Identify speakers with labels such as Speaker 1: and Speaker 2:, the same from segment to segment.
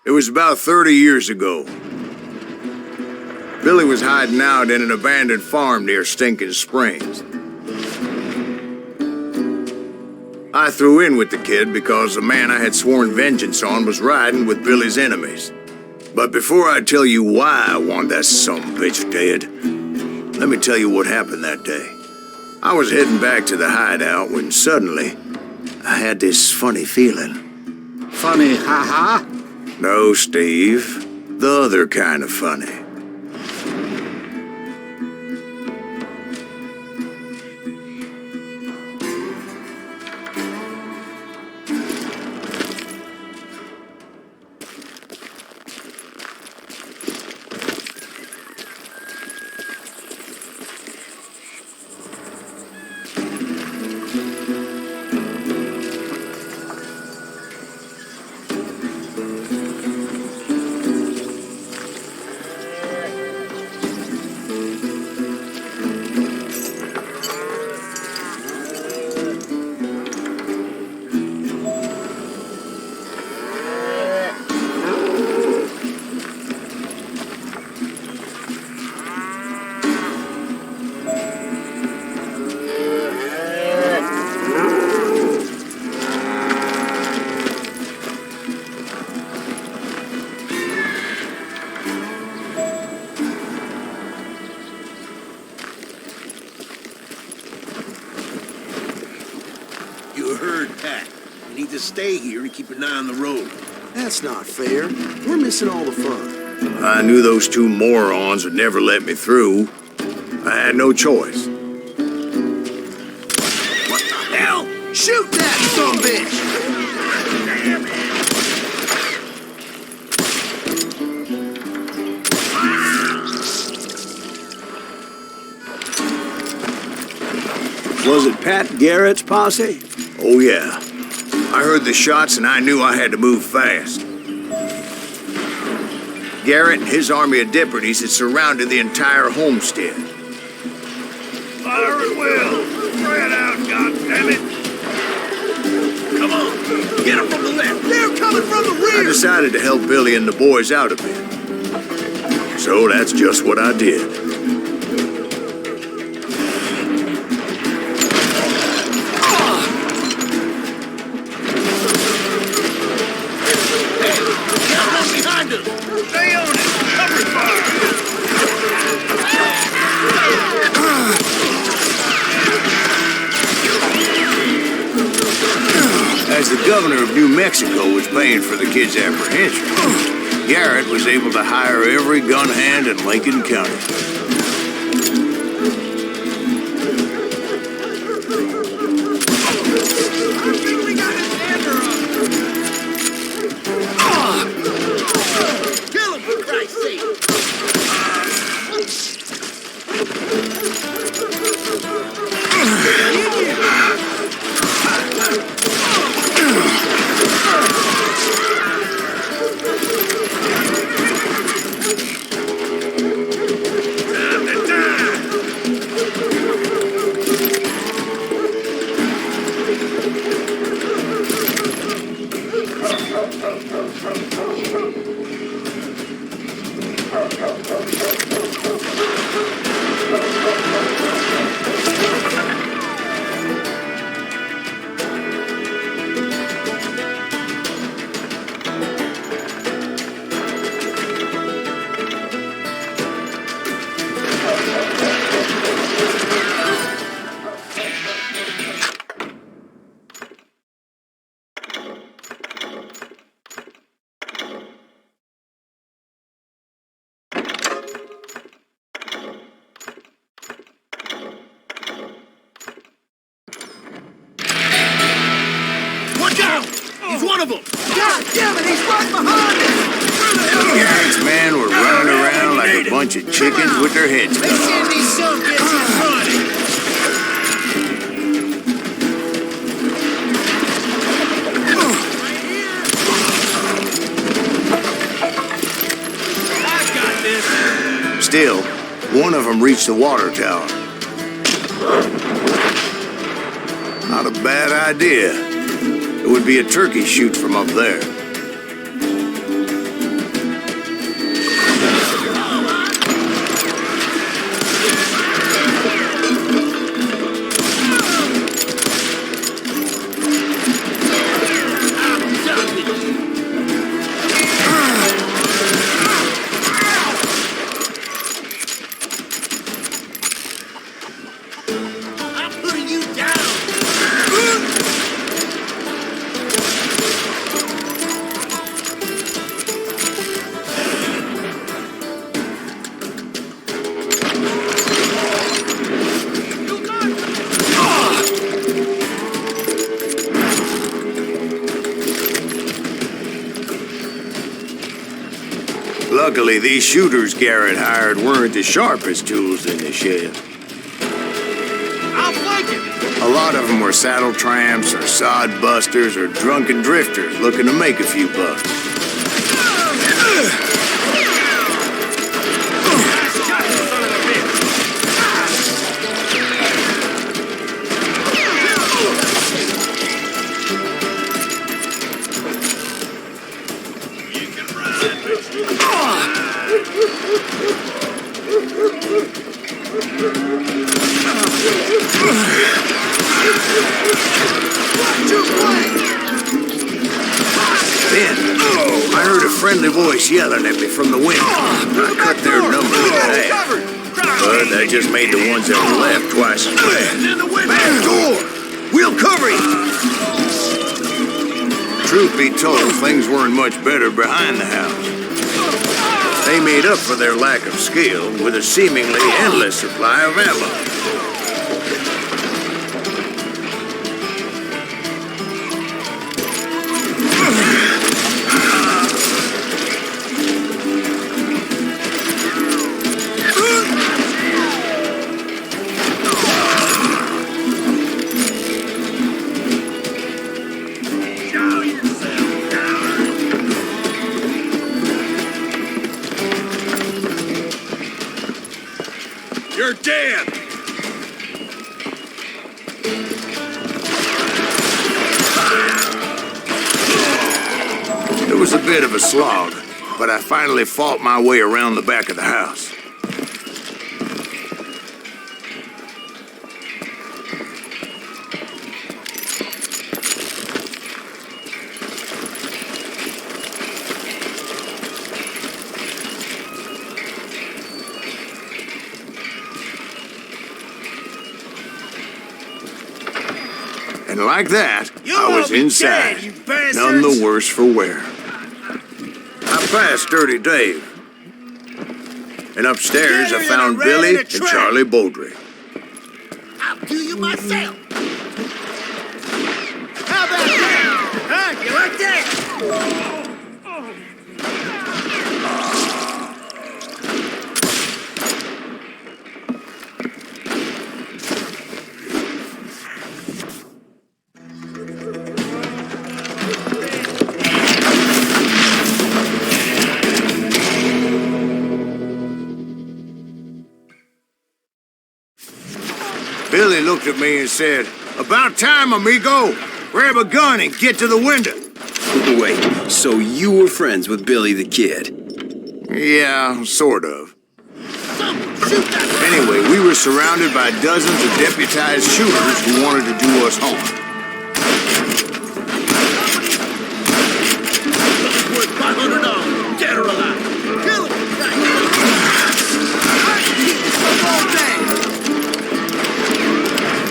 Speaker 1: It was about 30 years ago. Billy was hiding out in an abandoned farm near Stinking Springs. I threw in with the kid because the man I had sworn vengeance on was riding with Billy's enemies. But before I tell you why I want that sumbitch dead, let me tell you what happened that day. I was heading back to the hideout when suddenly I had this funny feeling.
Speaker 2: Funny, ha-ha?
Speaker 1: No, Steve. The other kind of funny.
Speaker 3: Stay here and keep an eye on the road.
Speaker 2: That's not fair. We're missing all the fun.
Speaker 1: I knew those two morons would never let me through. I had no choice.
Speaker 3: What the hell? Shoot that sumbitch!
Speaker 2: Was it Pat Garrett's posse?
Speaker 1: Oh, yeah. I heard the shots and I knew I had to move fast. Garrett and his army of deputies had surrounded the entire homestead.
Speaker 3: Fire at will! Spread out, goddammit! Come on! Get them from the left! They're coming from the rear!
Speaker 1: I decided to help Billy and the boys out a bit. So that's just what I did.
Speaker 3: Stay on it! Cover fire!
Speaker 1: As the governor of New Mexico was paying for the kid's apprehension, Garrett was able to hire every gun hand in Lincoln County.
Speaker 3: He's one of them!
Speaker 2: God damn it, he's right behind us!
Speaker 1: Garrett's men were running around like a bunch of chickens with their heads cut off.
Speaker 3: Send these sumbitches running! I got this!
Speaker 1: Still, one of them reached the water tower. Not a bad idea. It would be a turkey shoot from up there. Luckily, these shooters Garrett hired weren't as sharp as tools in the shed.
Speaker 3: I'll flank him!
Speaker 1: A lot of them were saddle tramps or sod busters or drunken drifters looking to make a few bucks. Then, I heard a friendly voice yelling at me from the window. I cut their number in half. But that just made the ones that were left twice as bad. Back door! We'll cover you! Truth be told, things weren't much better behind the house. They made up for their lack of skill with a seemingly endless supply of ammo.
Speaker 3: You're dead!
Speaker 1: It was a bit of a slog, but I finally fought my way around the back of the house. And like that, I was inside, none the worse for wear. I passed Dirty Dave. And upstairs I found Billy and Charlie Beaudry.
Speaker 3: I'll do you myself! How about that? Huh? You like that?
Speaker 1: Billy looked at me and said, "About time, amigo. Grab a gun and get to the window."
Speaker 2: Wait, so you were friends with Billy the Kid?
Speaker 1: Yeah, sort of. Anyway, we were surrounded by dozens of deputized shooters who wanted to do us harm.
Speaker 3: Worth $500, dead or alive. Kill him!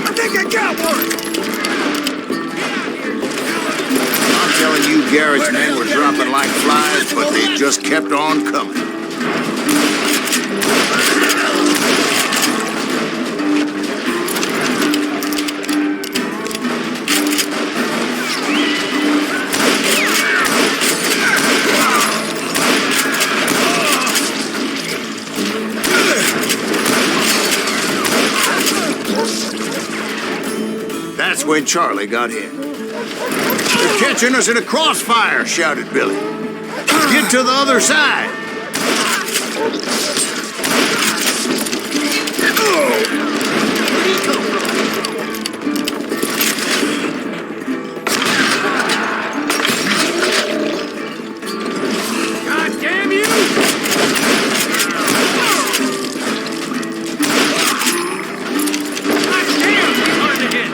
Speaker 3: I think I got one!
Speaker 1: I'm telling you, Garrett's men were dropping like flies, but they just kept on coming. That's when Charlie got hit. "They're catching us in a crossfire," shouted Billy. "Get to the other side."
Speaker 3: God damn you! God damn, he's hard to hit!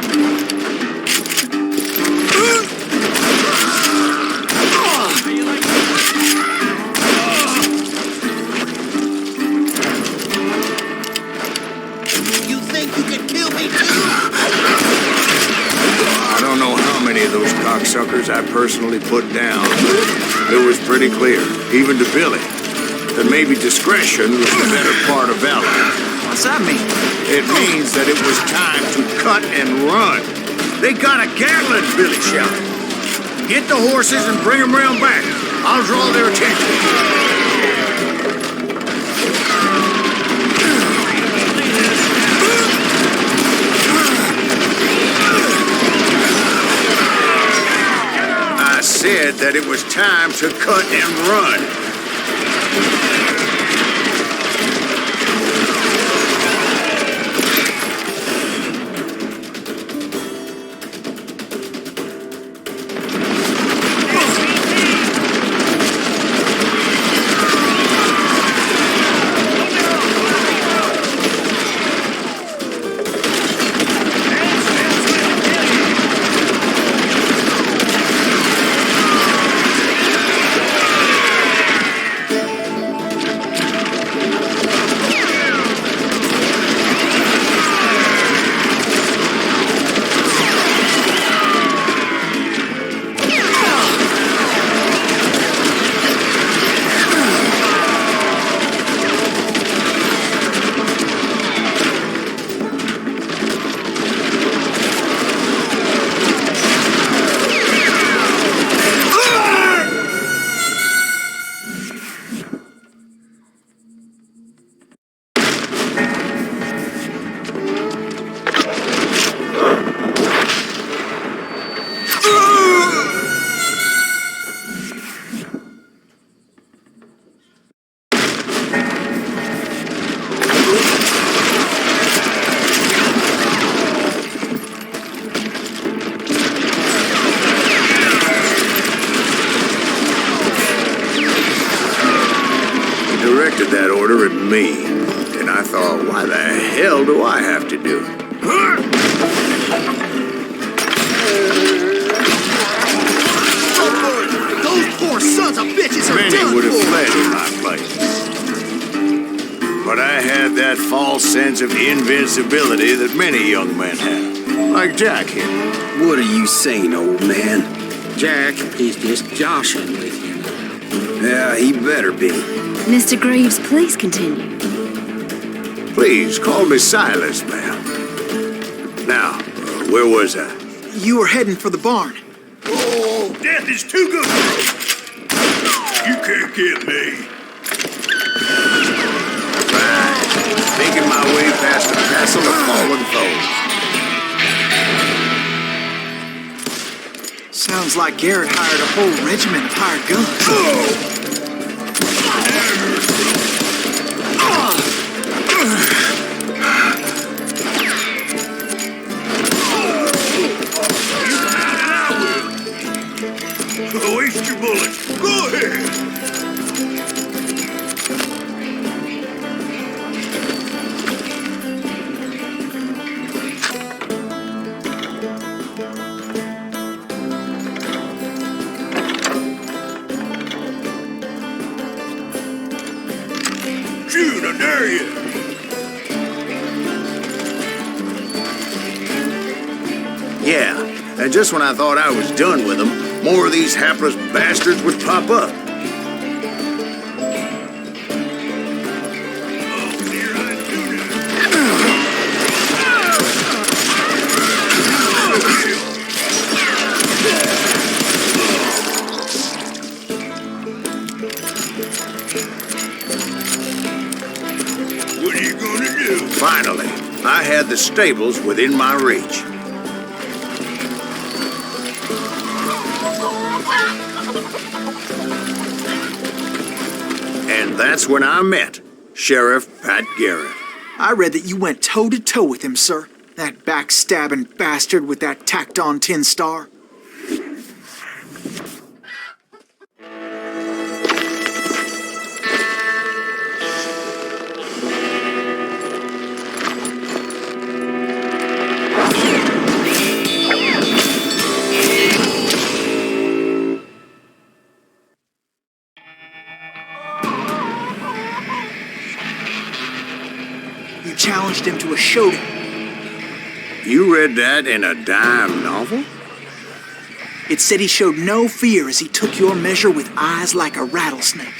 Speaker 3: You think you can kill me too?
Speaker 1: I don't know how many of those cocksuckers I personally put down, but it was pretty clear, even to Billy, that maybe discretion was the better part of valor.
Speaker 4: What's that mean?
Speaker 1: It means that it was time to cut and run. "They got a Gatling," Billy shouted. "Get the horses and bring them round back. I'll draw their attention." I said that it was time to cut and run. Directed that order at me, and I thought, why the hell do I have to do it?
Speaker 2: Those poor sons of bitches are
Speaker 1: Many
Speaker 2: done
Speaker 1: would have
Speaker 2: for.
Speaker 1: fled in my place. But I had that false sense of invincibility that many young men have, like Jack here.
Speaker 2: What are you saying, old man?
Speaker 4: Jack is just joshing with you.
Speaker 2: Yeah, he better be.
Speaker 5: Mr. Greaves, please continue.
Speaker 1: Please, call me Silas, ma'am. Now, where was I?
Speaker 6: You were heading for the barn.
Speaker 3: Oh, death is too good for you. You can't get me.
Speaker 1: Right. Making my way past the castle of fallen foes.
Speaker 6: Sounds like Garrett hired a whole regiment of hired guns.
Speaker 3: Waste your bullets. Go ahead. Shoot, I dare you.
Speaker 1: Yeah, and just when I thought I was done with them, more of these hapless bastards would pop up.
Speaker 3: Oh, dear, I do that. What are you gonna do?
Speaker 1: Finally, I had the stables within my reach. And that's when I met Sheriff Pat Garrett.
Speaker 6: I read that you went toe-to-toe with him, sir. That backstabbing bastard with that tacked-on tin star. You challenged him to a showdown.
Speaker 1: You read that in a dime novel?
Speaker 6: It said he showed no fear as he took your measure with eyes like a rattlesnake.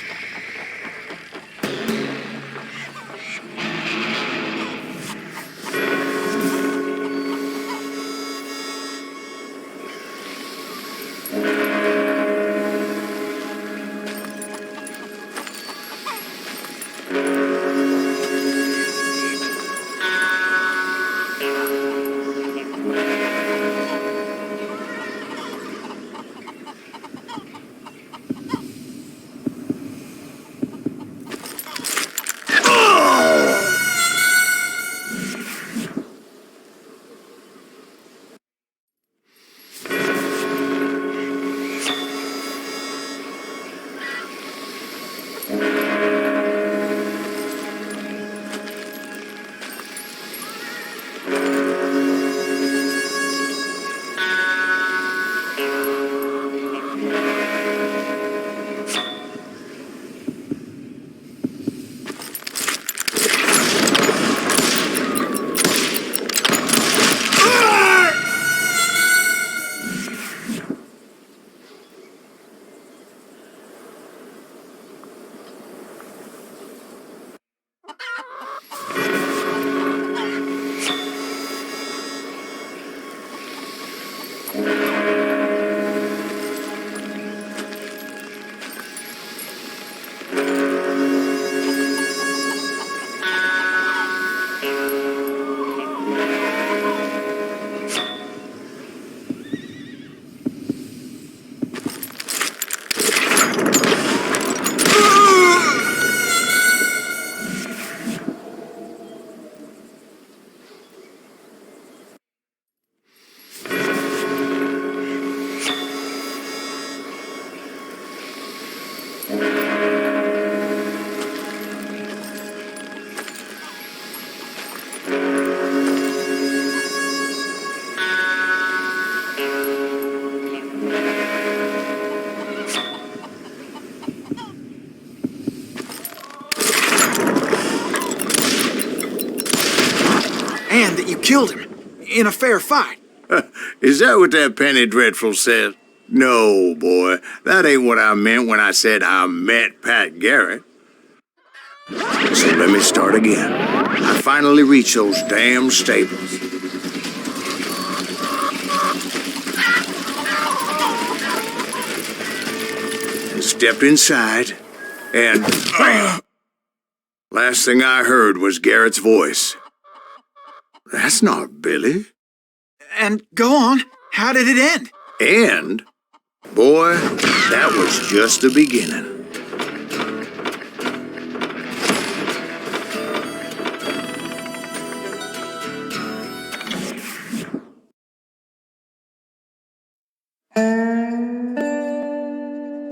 Speaker 6: killed him. In a fair fight.
Speaker 1: Is that what that Penny Dreadful said? No, boy. That ain't what I meant when I said I met Pat Garrett. So let me start again. I finally reached those damn stables. And stepped inside, and last thing I heard was Garrett's voice. That's not Billy.
Speaker 6: And go on. How did it end?
Speaker 1: And, boy, that was just the beginning.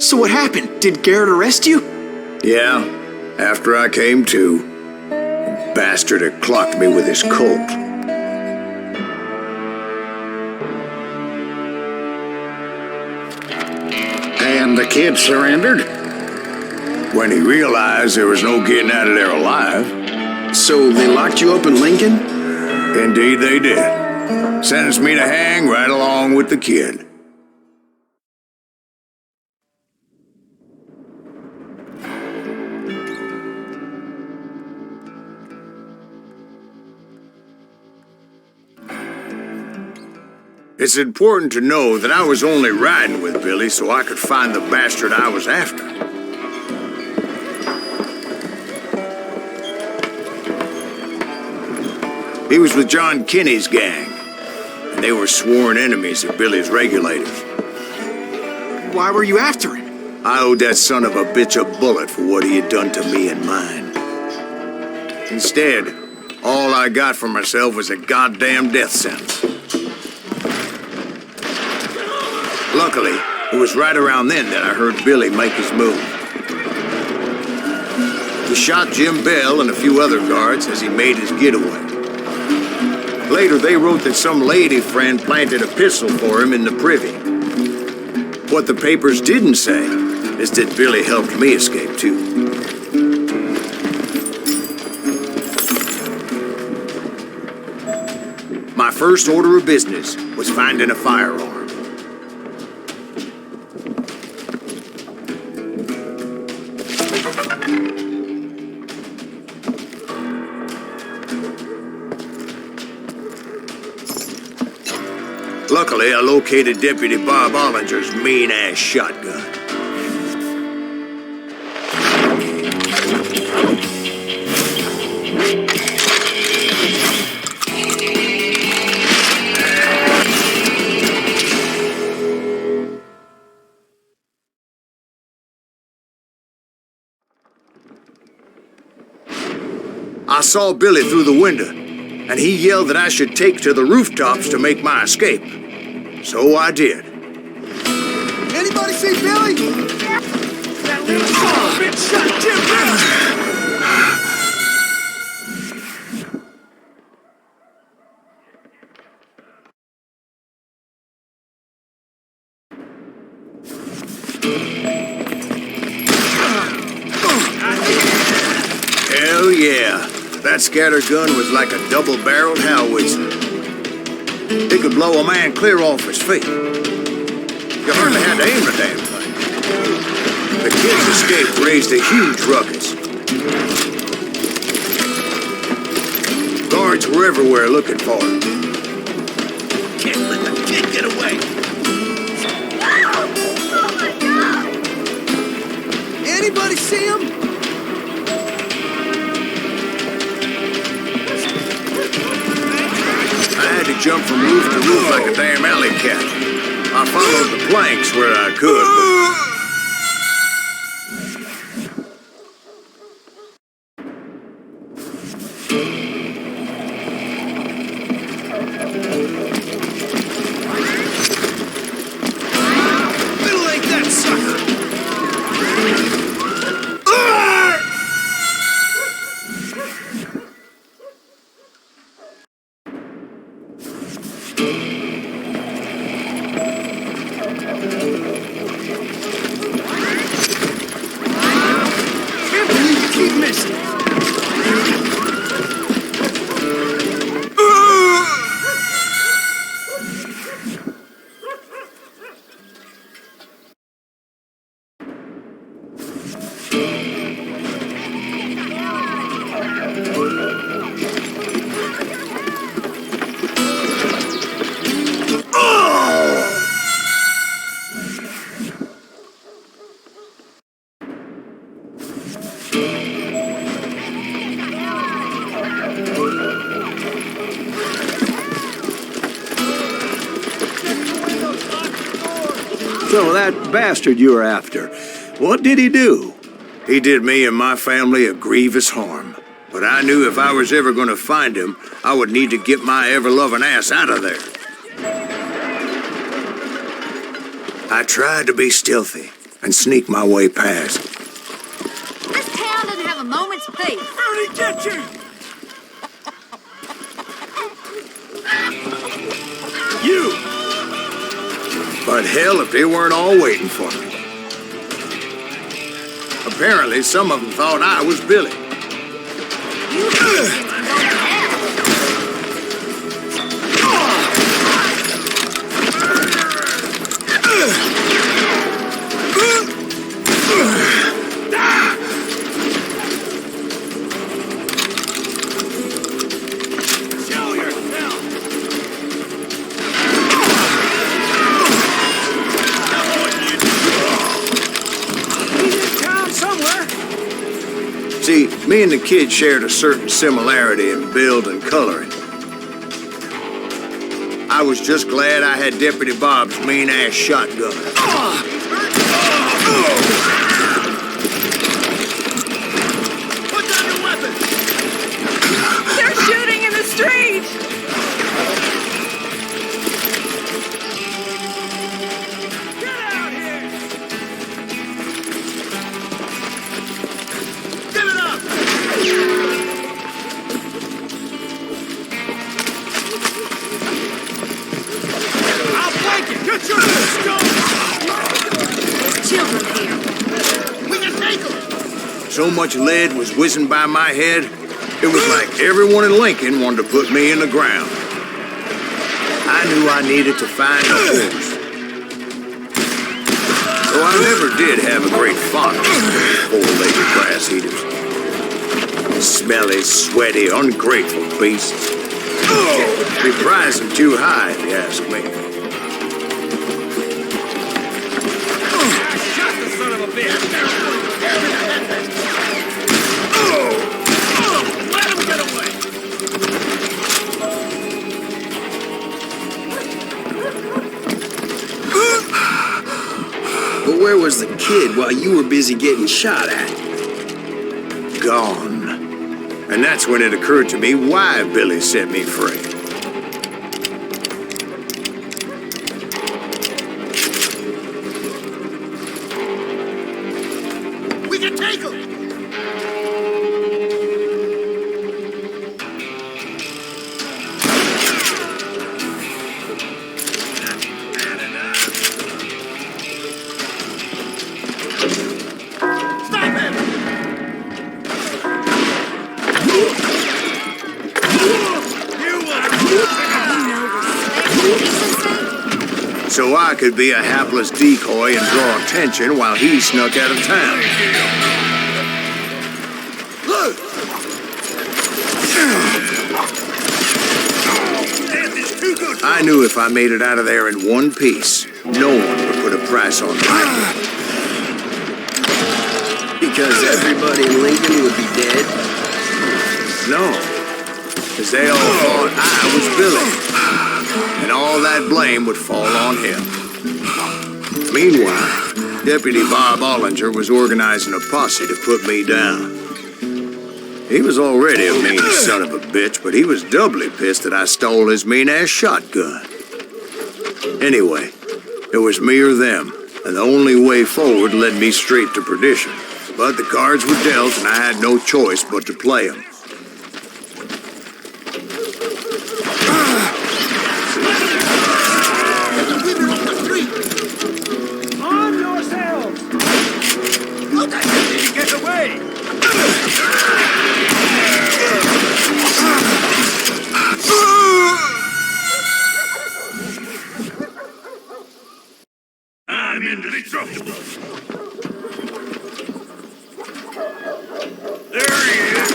Speaker 6: So what happened? Did Garrett arrest you?
Speaker 1: Yeah, after I came to, the bastard had clocked me with his Colt.
Speaker 3: And the kid surrendered?
Speaker 1: When he realized there was no getting out of there alive.
Speaker 2: So they locked you up in Lincoln?
Speaker 1: Indeed they did. Sentenced me to hang right along with the kid. It's important to know that I was only riding with Billy so I could find the bastard I was after. He was with John Kinney's gang, and they were sworn enemies of Billy's regulators.
Speaker 6: Why were you after him?
Speaker 1: I owed that son of a bitch a bullet for what he had done to me and mine. Instead, all I got for myself was a goddamn death sentence. Luckily, it was right around then that I heard Billy make his move. He shot Jim Bell and a few other guards as he made his getaway. Later, they wrote that some lady friend planted a pistol for him in the privy. What the papers didn't say is that Billy helped me escape too. My first order of business was finding a firearm. Luckily, I located Deputy Bob Ollinger's mean-ass shotgun. I saw Billy through the window, and he yelled that I should take to the rooftops to make my escape. So I did.
Speaker 2: Anybody see Billy?
Speaker 3: That little son of a bitch shot Jim Bell!
Speaker 1: Hell yeah. That scatter gun was like a double-barreled howitzer. It could blow a man clear off his feet. You hardly had to aim the damn thing. The kid's escape raised a huge ruckus. Guards were everywhere looking for him.
Speaker 3: Can't let the kid get away!
Speaker 2: Anybody see him?
Speaker 1: I had to jump from roof to roof like a damn alley cat. I followed the planks where I could,
Speaker 3: Middle ain't that sucker! So that bastard you were after, what did he do?
Speaker 1: He did me and my family a grievous harm. But I knew if I was ever going to find him, I would need to get my ever-loving ass out of there. I tried to be stealthy and sneak my way past.
Speaker 5: This town doesn't have a moment's peace.
Speaker 3: How'd he get you? You!
Speaker 1: But hell, if they weren't all waiting for me. Apparently, some of them thought I was Billy.
Speaker 5: You can go to hell.
Speaker 3: Show yourself! He's in town somewhere.
Speaker 1: See, me and the kid shared a certain similarity in build and coloring. I was just glad I had Deputy Bob's mean-ass shotgun.
Speaker 3: Put down your weapon!
Speaker 5: They're shooting in the street.
Speaker 3: Get out here! Give it up! I'll flank it! Get your stone!
Speaker 5: There's children here.
Speaker 3: We can take them!
Speaker 1: So much lead was whizzing by my head, it was like everyone in Lincoln wanted to put me in the ground. I knew I needed to find a horse. Though I never did have a great fondness for four-legged grass eaters. Smelly, sweaty, ungrateful beasts. We prize them too high, if you ask me.
Speaker 3: Shot the son of a bitch! Let him get away!
Speaker 2: But where was the kid while you were busy getting shot at?
Speaker 1: Gone. And that's when it occurred to me why Billy set me free.
Speaker 3: We can take him! Stop him!
Speaker 1: So I could be a hapless decoy and draw attention while he snuck out of town. I knew if I made it out of there in one piece, no one would put a price on me.
Speaker 2: Because everybody in Lincoln would be dead?
Speaker 1: No, because they all thought I was Billy, and all that blame would fall on him. Meanwhile, Deputy Bob Ollinger was organizing a posse to put me down. He was already a mean son of a bitch, but he was doubly pissed that I stole his mean-ass shotgun. Anyway, it was me or them, and the only way forward led me straight to perdition. But the cards were dealt, and I had no choice but to play them.
Speaker 3: On yourselves! How the hell did he get away? I'm indestructible. There he is.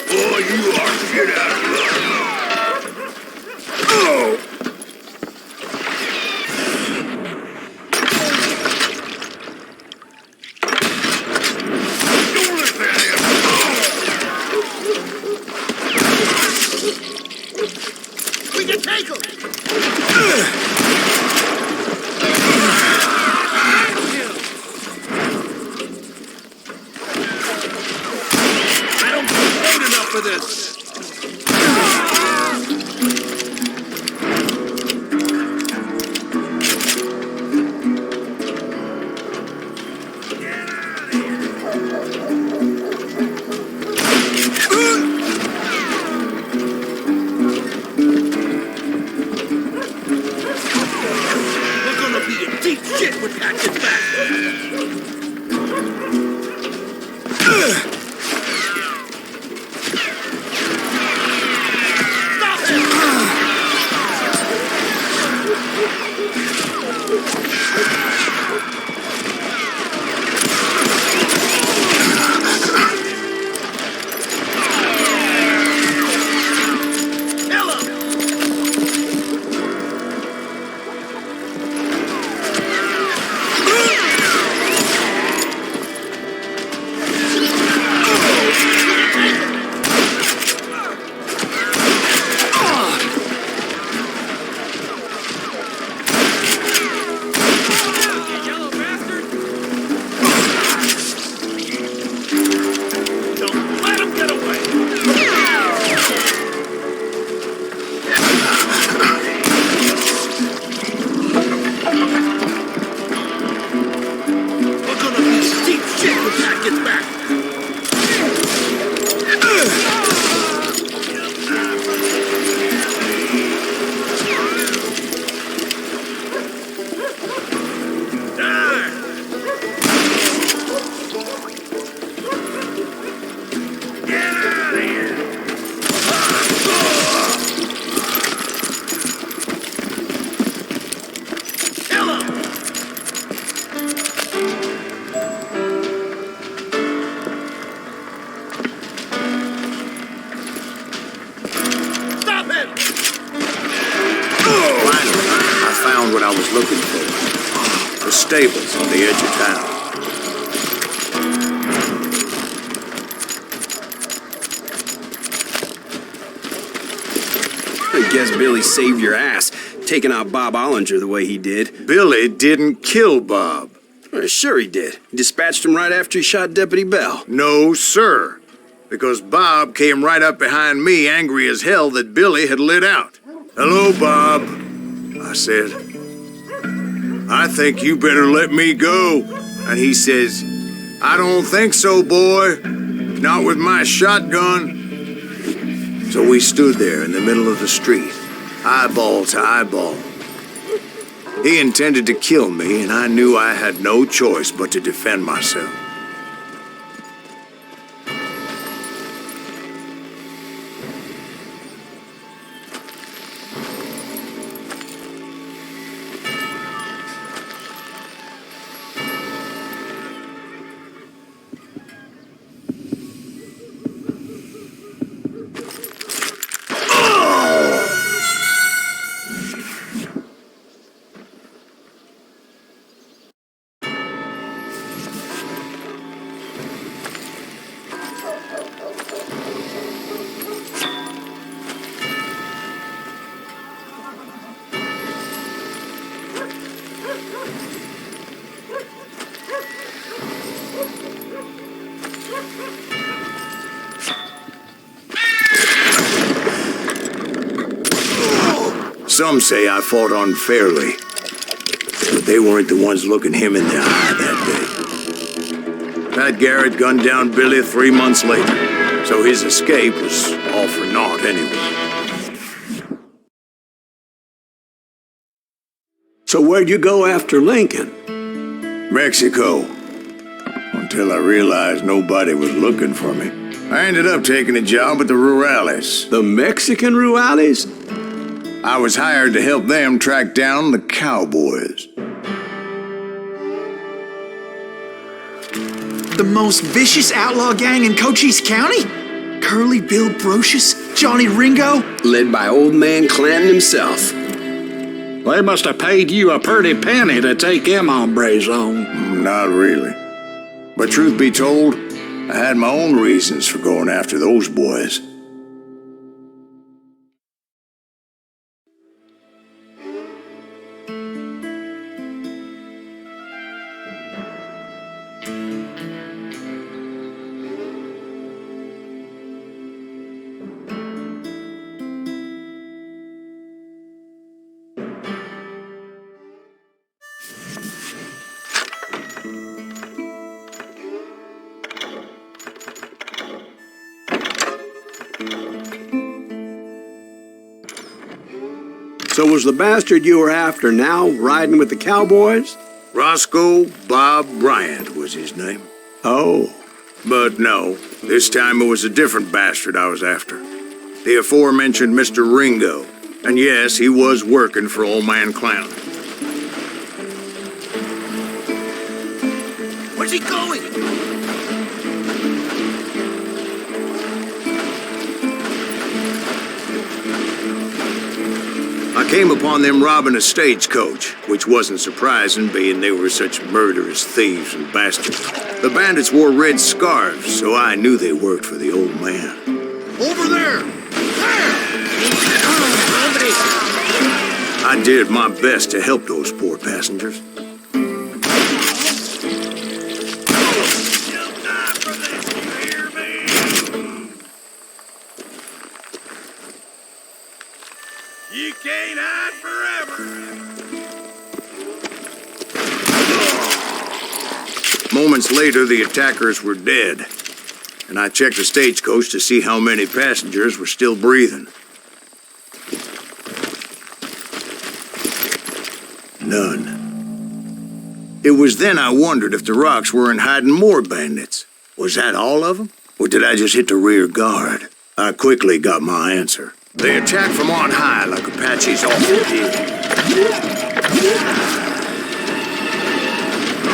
Speaker 3: Boy, you are shit out of luck. Michael! I don't get paid enough for this! Deep shit with Patches back! Stop him! What I was looking for. The stables on the edge of town.
Speaker 7: I guess Billy saved your ass, taking out Bob Ollinger the way he did.
Speaker 1: Billy didn't kill Bob.
Speaker 7: Well, sure he did. He dispatched him right after he shot Deputy Bell.
Speaker 1: No, sir. Because Bob came right up behind me, angry as hell that Billy had lit out. Hello, Bob, I said. I think you better let me go. And he says, I don't think so, boy. Not with my shotgun. So we stood there in the middle of the street, eyeball to eyeball. He intended to kill me, and I knew I had no choice but to defend myself. Some say I fought unfairly, but they weren't the ones looking him in the eye that day. Pat Garrett gunned down Billy 3 months later, so his escape was all for naught anyway.
Speaker 8: So where'd you go after Lincoln?
Speaker 1: Mexico. Until I realized nobody was looking for me. I ended up taking a job at the Rurales.
Speaker 8: The Mexican Rurales?
Speaker 1: I was hired to help them track down the cowboys.
Speaker 6: The most vicious outlaw gang in Cochise County? Curly Bill Brocious? Johnny Ringo?
Speaker 7: Led by old man Clanton himself.
Speaker 4: They must have paid you a pretty penny to take them hombres on.
Speaker 1: Not really. But truth be told, I had my own reasons for going after those boys.
Speaker 8: So was the bastard you were after now riding with the cowboys?
Speaker 1: Roscoe Bob Bryant was his name.
Speaker 8: Oh.
Speaker 1: But no, this time it was a different bastard I was after. The aforementioned Mr. Ringo. And yes, he was working for Old Man Clown.
Speaker 3: Where's he going?
Speaker 1: I came upon them robbing a stagecoach, which wasn't surprising, being they were such murderous thieves and bastards. The bandits wore red scarves, so I knew they worked for the old man.
Speaker 3: Over there!
Speaker 1: I did my best to help those poor passengers.
Speaker 3: You'll die for this, you hear me? You can't hide forever.
Speaker 1: Moments later, the attackers were dead, and I checked the stagecoach to see how many passengers were still breathing. None. It was then I wondered if the rocks weren't hiding more bandits. Was that all of them? Or did I just hit the rear guard? I quickly got my answer. They attacked from on high like Apaches often did.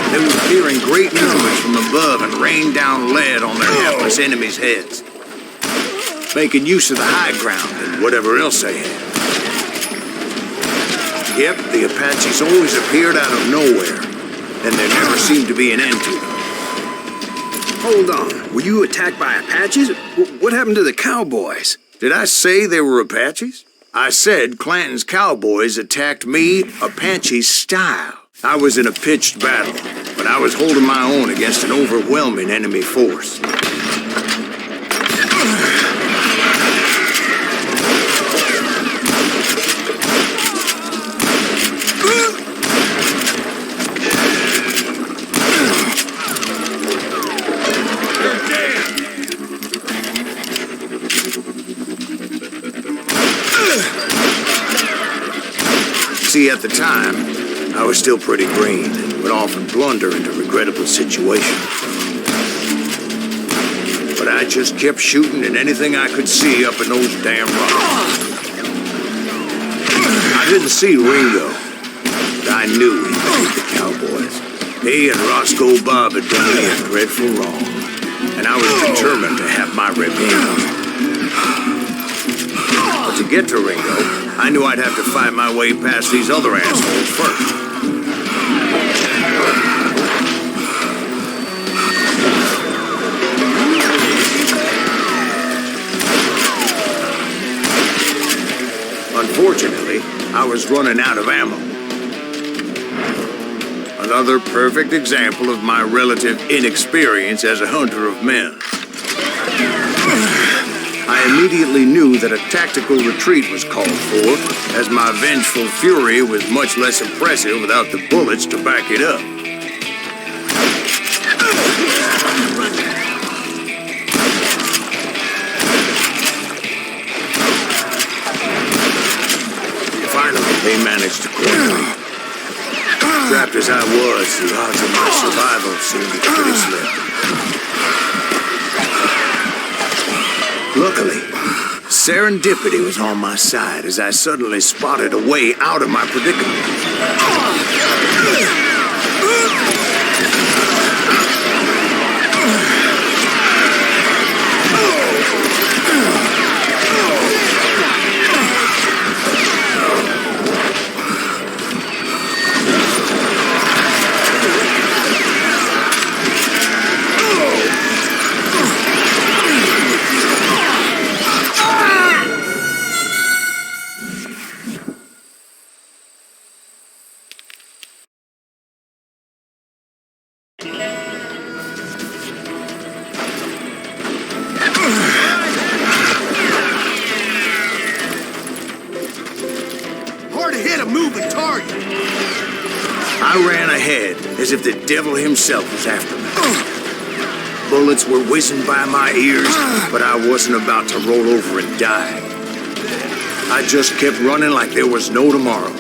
Speaker 1: They were clearing great numbers from above and rained down lead on their helpless enemies' heads, making use of the high ground and whatever else they had. Yep, the Apaches always appeared out of nowhere, and there never seemed to be an end to them.
Speaker 7: Hold on. Were you attacked by Apaches? What happened to the cowboys?
Speaker 1: Did I say they were Apaches? I said Clanton's cowboys attacked me Apache style. I was in a pitched battle, but I was holding my own against an overwhelming enemy force. See, at the time, I was still pretty green and would often blunder into regrettable situations. But I just kept shooting at anything I could see up in those damn rocks. I didn't see Ringo, but I knew he was the cowboys. He and Roscoe Bob had done me a dreadful wrong, and I was determined to have my revenge. But to get to Ringo, I knew I'd have to fight my way past these other assholes first. Unfortunately, I was running out of ammo. Another perfect example of my relative inexperience as a hunter of men. I immediately knew that a tactical retreat was called for, as my vengeful fury was much less impressive without the bullets to back it up. Finally, they managed to corner me. Trapped as I was, the odds of my survival seemed pretty slim. Luckily, serendipity was on my side as I suddenly spotted a way out of my predicament.
Speaker 3: Hard to hit a moving target.
Speaker 1: I ran ahead as if the devil himself was after me. Bullets were whizzing by my ears, but I wasn't about to roll over and die. I just kept running like there was no tomorrow.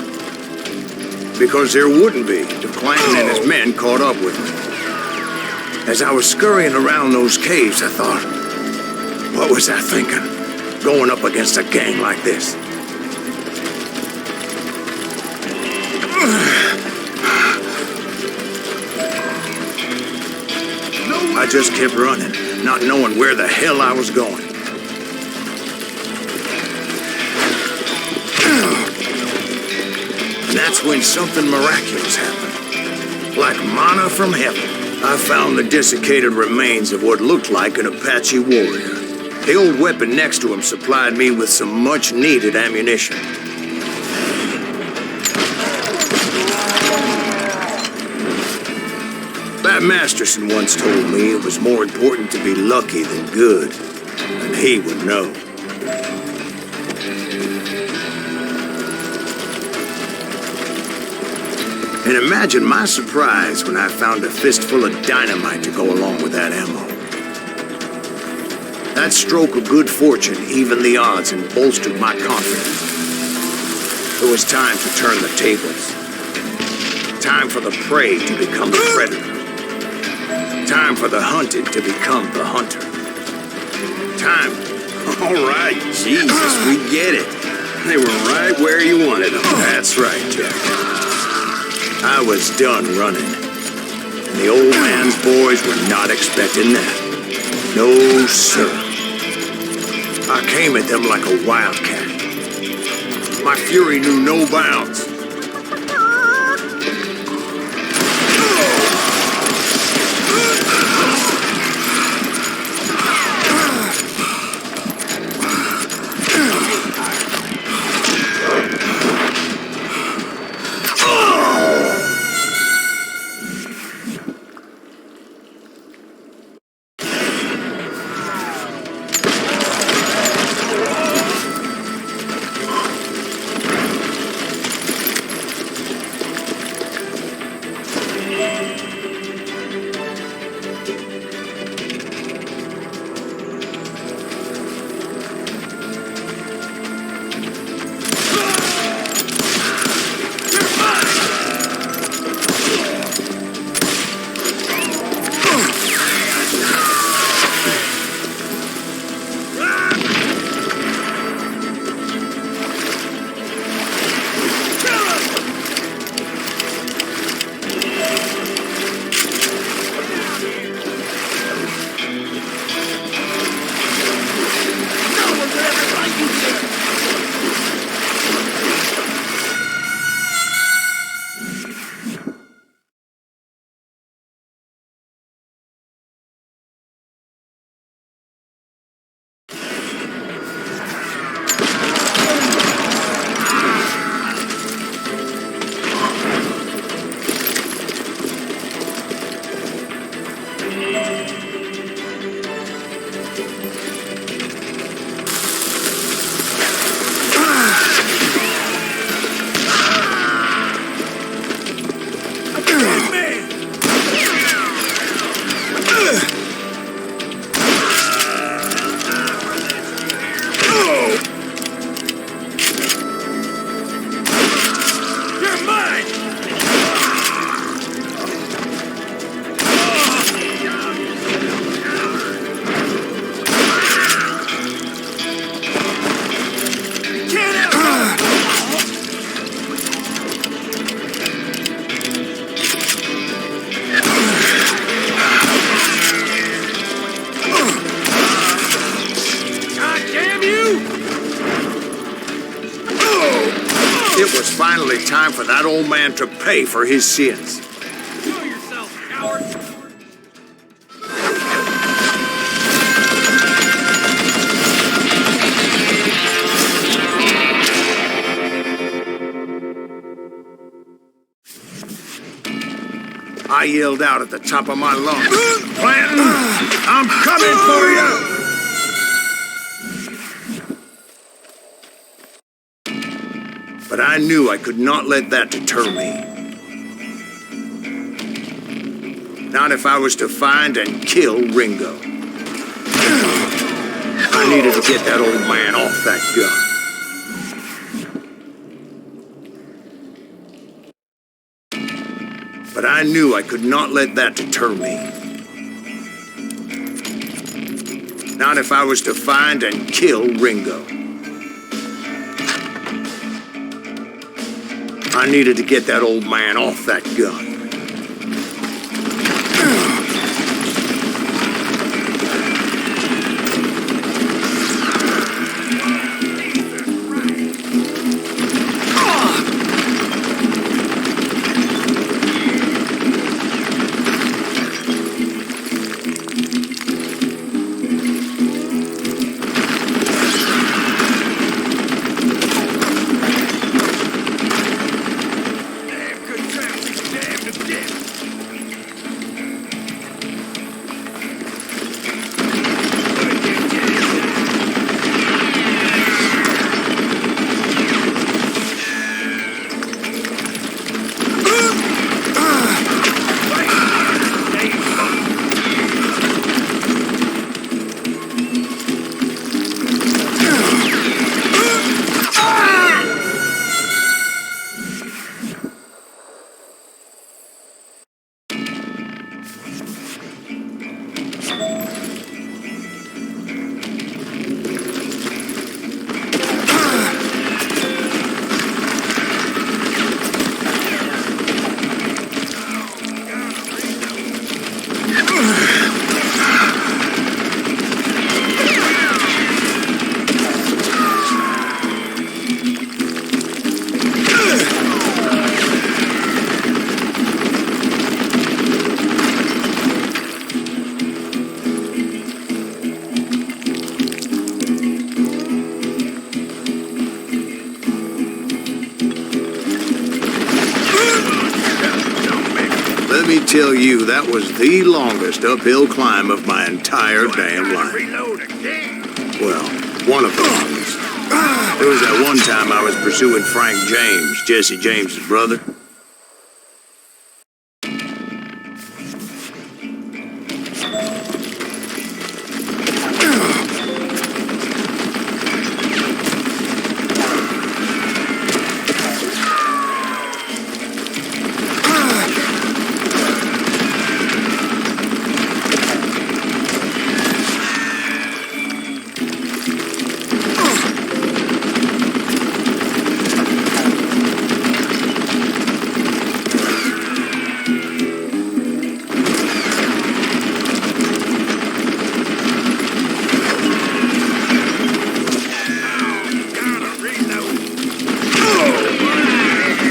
Speaker 1: Because there wouldn't be if Clanton and his men caught up with me. As I was scurrying around those caves, I thought, what was I thinking? Going up against a gang like this? I just kept running, not knowing where the hell I was going. And that's when something miraculous happened. Like manna from heaven, I found the desiccated remains of what looked like an Apache warrior. The old weapon next to him supplied me with some much-needed ammunition. That Masterson once told me it was more important to be lucky than good, and he would know. And imagine my surprise when I found a fistful of dynamite to go along with that ammo. That stroke of good fortune evened the odds and bolstered my confidence. It was time to turn the tables. Time for the prey to become the predator. Time for the hunted to become the hunter. Time.
Speaker 7: All right, Jesus, we get it. They were right where you wanted them.
Speaker 1: That's right, Jack. I was done running. And the old man's boys were not expecting that. No, sir. I came at them like a wildcat. My fury knew no bounds. It was finally time for that old man to pay for his sins.
Speaker 3: Show yourself, coward!
Speaker 1: I yelled out at the top of my lungs, Clanton, I'm coming for you! But I knew I could not let that deter me. Not if I was to find and kill Ringo. I needed to get that old man off that gun. But I knew I could not let that deter me. Not if I was to find and kill Ringo. I needed to get that old man off that gun. Let me tell you, that was the longest uphill climb of my entire damn life. Well, one of the longest. There was that one time I was pursuing Frank James, Jesse James's brother.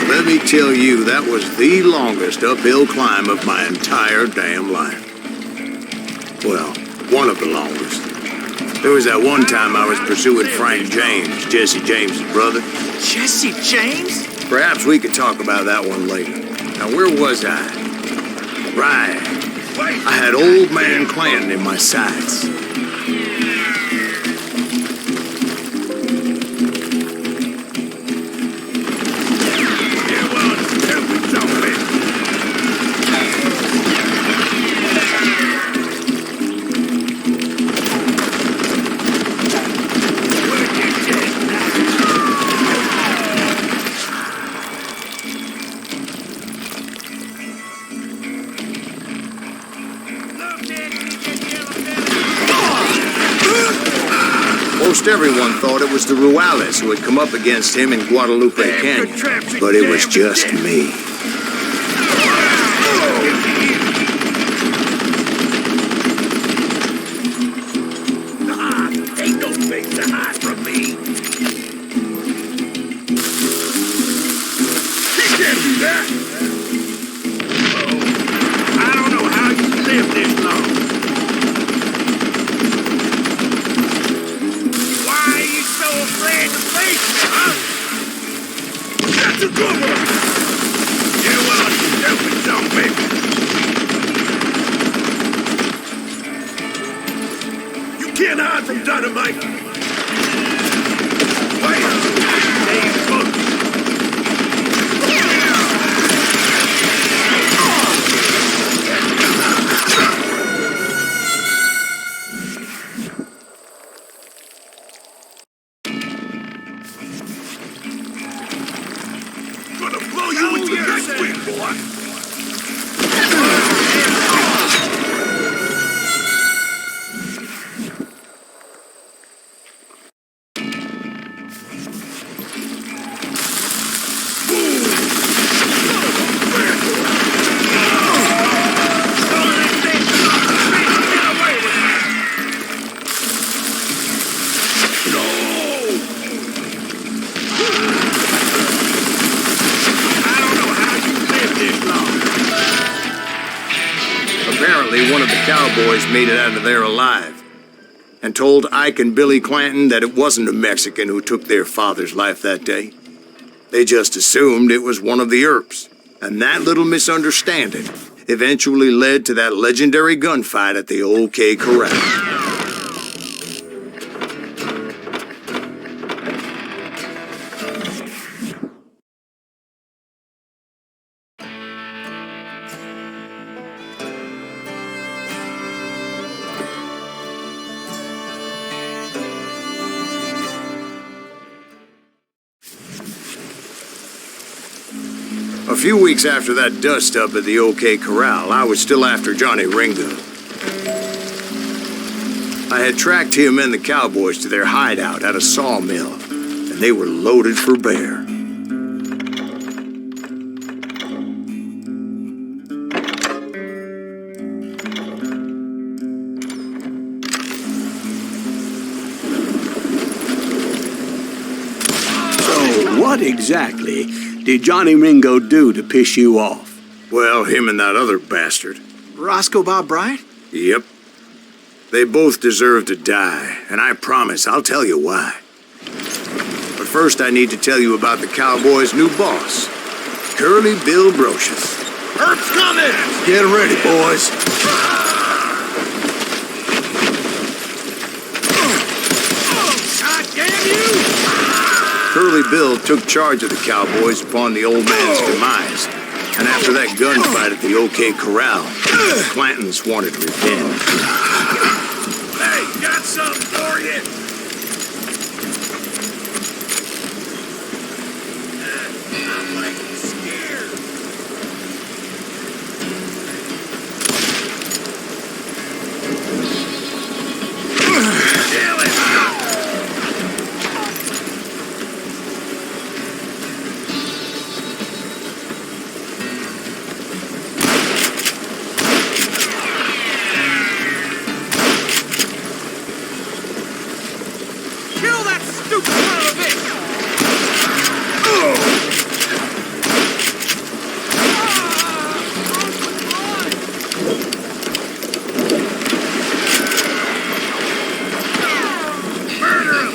Speaker 1: Let me tell you, that was the longest uphill climb of my entire damn life. Well, one of the longest. There was that one time I was pursuing Frank James, Jesse James's brother.
Speaker 6: Jesse James?
Speaker 1: Perhaps we could talk about that one later. Now, where was I? Right. I had Old Man Clanton in my sights. Most everyone thought it was the Ruales who had come up against him in Guadalupe Canyon, but it was just me.
Speaker 3: Ain't no thing to hide from me. He can't do that. Oh, I don't know how you lived this long. Afraid to face me, huh? That's a good one! You want stupid zombie! You can't hide from dynamite! Wait! Hey, look! Gonna blow you into the next week, boy! I don't know how you lived this long.
Speaker 1: Apparently, one of the cowboys made it out of there alive and told Ike and Billy Clanton that it wasn't a Mexican who took their father's life that day. They just assumed it was one of the Earps, and that little misunderstanding eventually led to that legendary gunfight at the OK Corral. A few weeks after that dust-up at the OK Corral, I was still after Johnny Ringo. I had tracked him and the cowboys to their hideout at a sawmill, and they were loaded for bear.
Speaker 8: So, what exactly did Johnny Ringo do to piss you off?
Speaker 1: Well, him and that other bastard.
Speaker 6: Roscoe Bob Bryant?
Speaker 1: Yep. They both deserve to die, and I promise I'll tell you why. But first I need to tell you about the cowboys' new boss, Curly Bill Brocious.
Speaker 3: Earth's coming!
Speaker 1: Get ready, boys.
Speaker 3: God damn you!
Speaker 1: Curly Bill took charge of the cowboys upon the old man's demise, and after that gunfight at the OK Corral, the Clantons wanted revenge.
Speaker 3: Hey, got something for you! I'm like scared. Kill it! Kill that stupid son of a bitch! Murder him!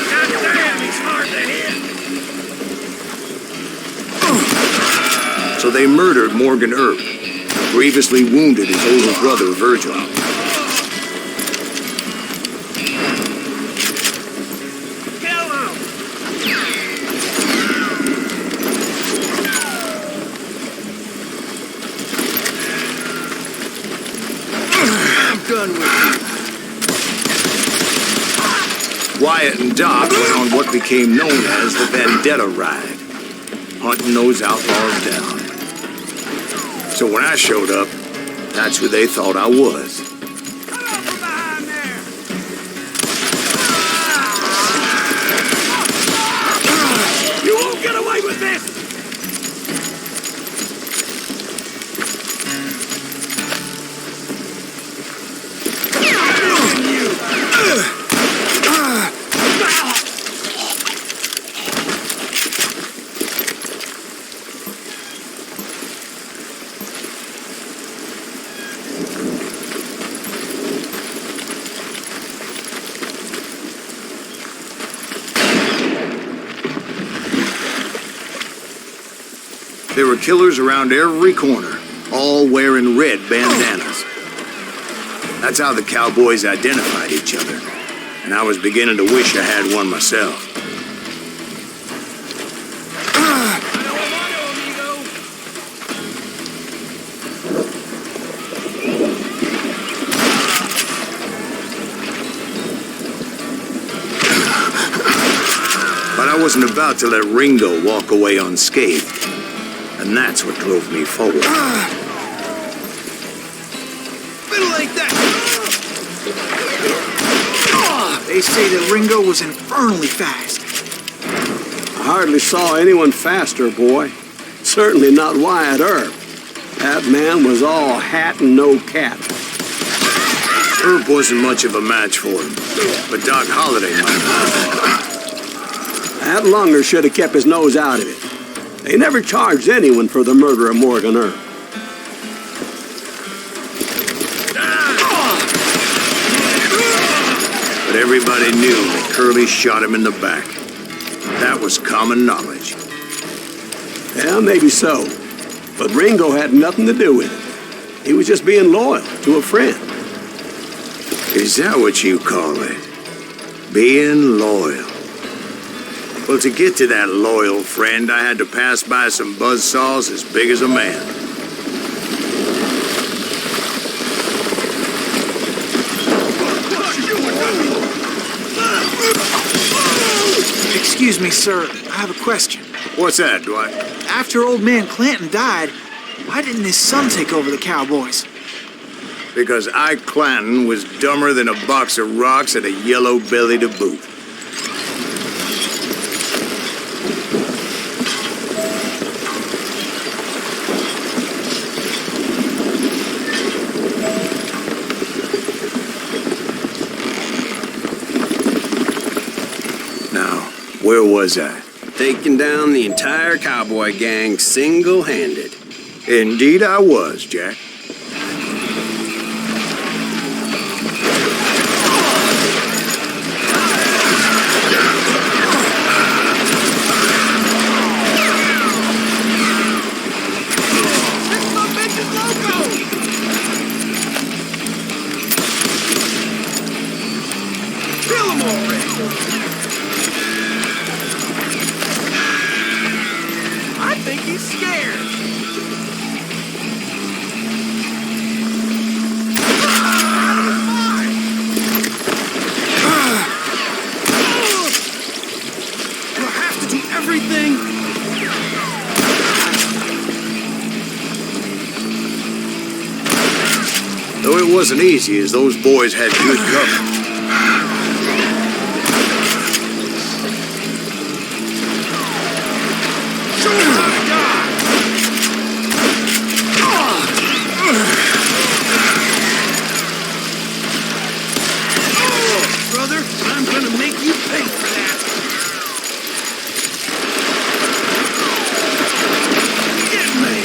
Speaker 3: God damn, he's hard to hit!
Speaker 1: So they murdered Morgan Earp, and grievously wounded his older brother, Virgil.
Speaker 3: Kill him! I'm done with you.
Speaker 1: Wyatt and Doc went on what became known as the Vendetta Ride, hunting those outlaws down. So when I showed up, that's who they thought I was.
Speaker 3: Cut off from behind there! You won't get away with this!
Speaker 1: There were killers around every corner, all wearing red bandanas. That's how the cowboys identified each other, and I was beginning to wish I had one myself. But I wasn't about to let Ringo walk away unscathed. And that's what drove me forward.
Speaker 3: Middle like that!
Speaker 6: They say that Ringo was infernally fast.
Speaker 8: I hardly saw anyone faster, boy. Certainly not Wyatt Earp. That man was all hat and no cap.
Speaker 1: Herb wasn't much of a match for him, but Doc Holliday might
Speaker 8: That lunger should have kept his nose out of it. They never charged anyone for the murder of Morgan Earp.
Speaker 1: But everybody knew that Curly shot him in the back. That was common knowledge.
Speaker 8: Yeah, maybe so. But Ringo had nothing to do with it. He was just being loyal to a friend.
Speaker 1: Is that what you call it? Being loyal? Well, to get to that loyal friend, I had to pass by some buzzsaws as big as a man.
Speaker 6: Excuse me, sir. I have a question.
Speaker 1: What's that, Dwight?
Speaker 6: After old man Clanton died, why didn't his son take over the Cowboys?
Speaker 1: Because Ike Clanton was dumber than a box of rocks and a yellow belly to boot. Now, where was I?
Speaker 7: Taking down the entire cowboy gang single-handed.
Speaker 1: Indeed I was, Jack. Though it wasn't easy, as those boys had good cover.
Speaker 3: Brother, I'm gonna make you pay for that. Get me!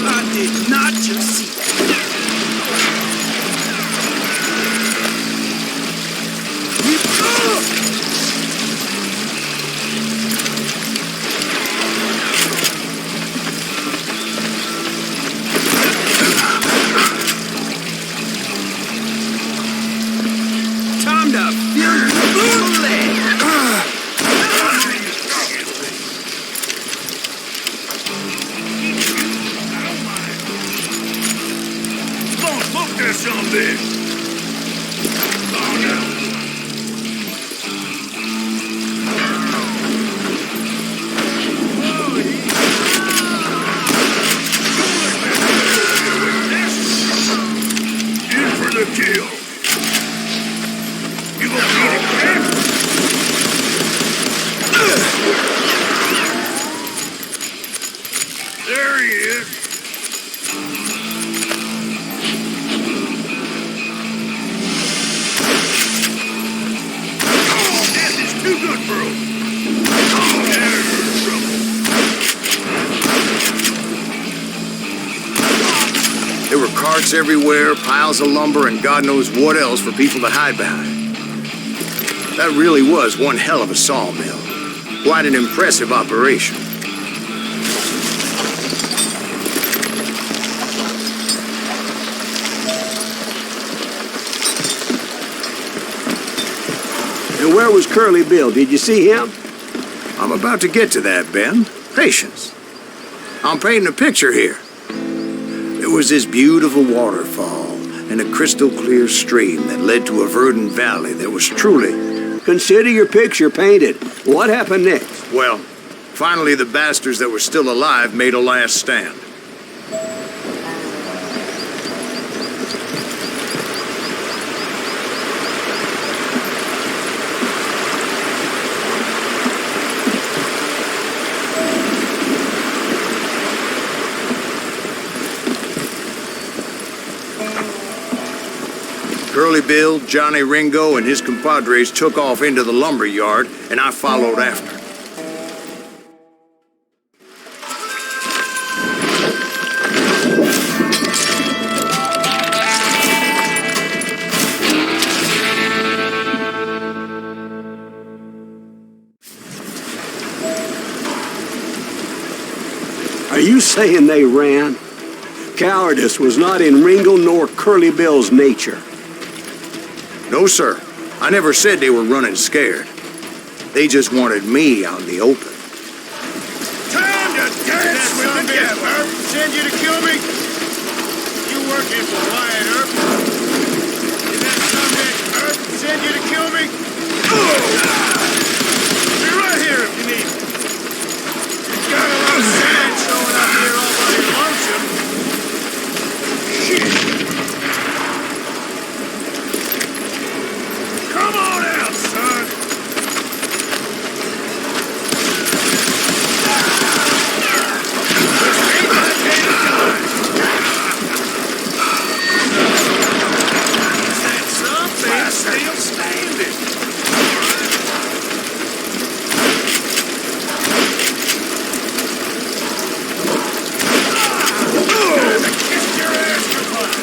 Speaker 3: I did not just see that. Time to feel your leg. Smoke that some bitch. Calm down. In for the kill. You gonna beat it, man? There he is. Death is too good for him. There's the trouble.
Speaker 1: There were carts everywhere, piles of lumber, and God knows what else for people to hide behind. That really was one hell of a sawmill. Quite an impressive operation.
Speaker 8: And where was Curly Bill? Did you see him?
Speaker 1: I'm about to get to that, Ben. Patience. I'm painting a picture here. There was this beautiful waterfall and a crystal clear stream that led to a verdant valley that was truly...
Speaker 8: Consider your picture painted. What happened next?
Speaker 1: Well, finally the bastards that were still alive made a last stand. Bill, Johnny Ringo, and his compadres took off into the lumber yard, and I followed after.
Speaker 8: Are you saying they ran? Cowardice was not in Ringo nor Curly Bill's nature.
Speaker 1: No, sir. I never said they were running scared. They just wanted me out in the open.
Speaker 3: Time to dance with the devil! Earp send you to kill me? You working for Wyatt Earp? Did that some bitch Earp send you to kill me? Be right here if you need me. You got a lot of sand showing up here all by your lonesome. Shit! Come on out, son! This ain't my day to die! That something's still standing! Kiss your ass goodbye!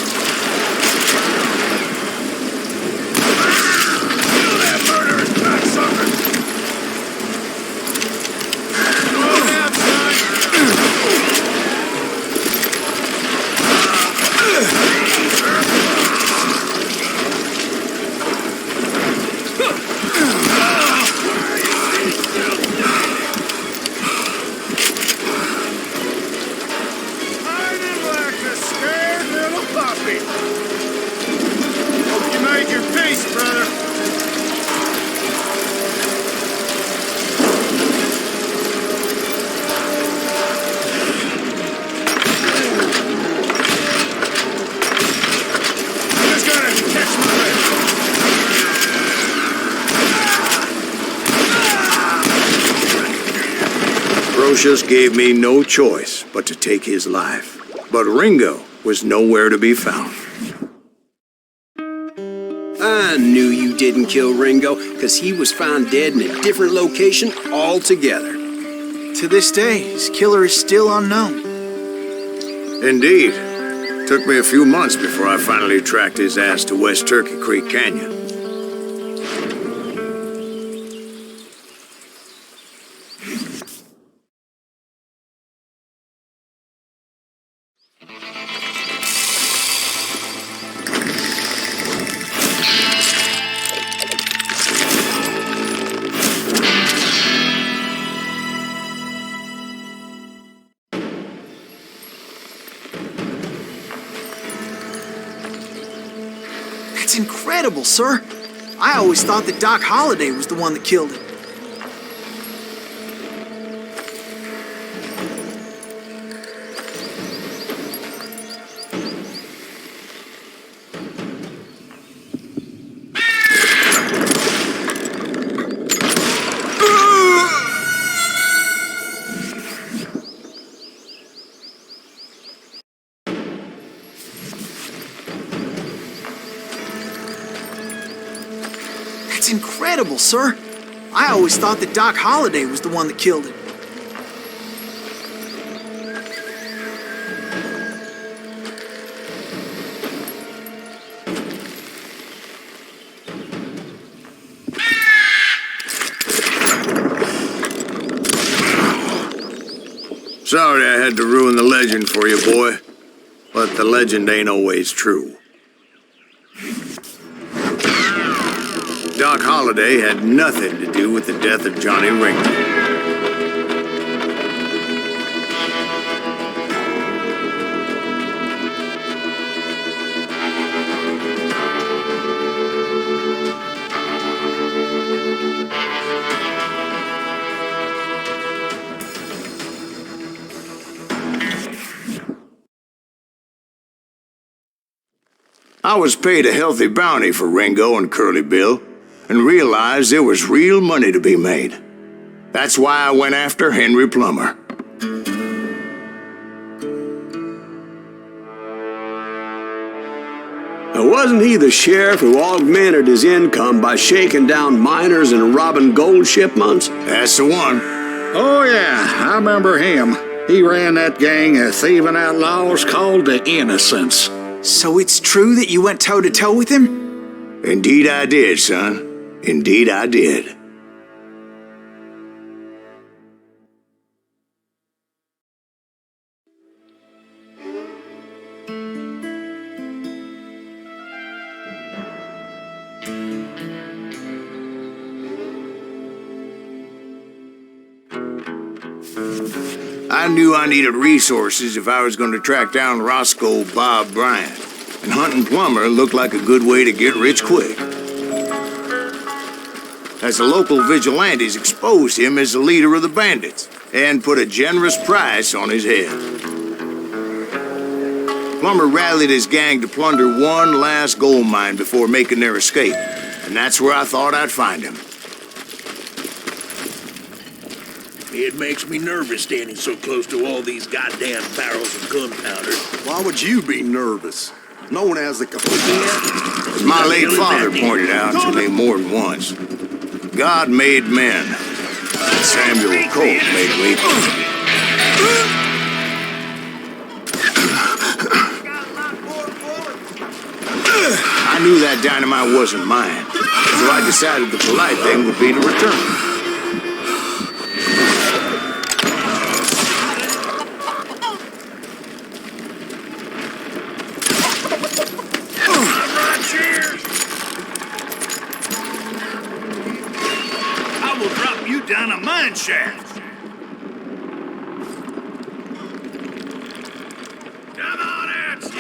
Speaker 3: Kill that murderous cocksucker! Go down, son! Hiding like a scared little puppy. Hope you made your peace, brother. Just gotta catch my breath.
Speaker 1: Brocious gave me no choice but to take his life. But Ringo was nowhere to be found.
Speaker 7: I knew you didn't kill Ringo, because he was found dead in a different location altogether.
Speaker 6: To this day, his killer is still unknown.
Speaker 1: Indeed. Took me a few months before I finally tracked his ass to West Turkey Creek Canyon.
Speaker 6: That's incredible, sir. I always thought that Doc Holliday was the one that killed him. That's incredible, sir. I always thought that Doc Holliday was the one that killed him.
Speaker 1: Sorry I had to ruin the legend for you, boy. But the legend ain't always true. Doc Holliday had nothing to do with the death of Johnny Ringo. I was paid a healthy bounty for Ringo and Curly Bill, and realized there was real money to be made. That's why I went after Henry Plummer.
Speaker 8: Now, wasn't he the sheriff who augmented his income by shaking down miners and robbing gold shipments?
Speaker 1: That's the one.
Speaker 4: Oh, yeah, I remember him. He ran that gang of thieving outlaws called the Innocents.
Speaker 6: So it's true that you went toe-to-toe with him?
Speaker 1: Indeed I did, son. Indeed I did. I knew I needed resources if I was going to track down Roscoe Bob Bryant, and hunting Plummer looked like a good way to get rich quick. As the local vigilantes exposed him as the leader of the bandits, and put a generous price on his head. Plummer rallied his gang to plunder one last gold mine before making their escape, and that's where I thought I'd find him.
Speaker 3: It makes me nervous standing so close to all these goddamn barrels of gunpowder.
Speaker 2: Why would you be nervous? No one has the capacity.
Speaker 1: As my late father pointed out to me more than once, God made men, and Samuel Colt made leapers. I knew that dynamite wasn't mine, so I decided the polite thing would be to return it.
Speaker 3: Down a mine shaft. Come on out, you.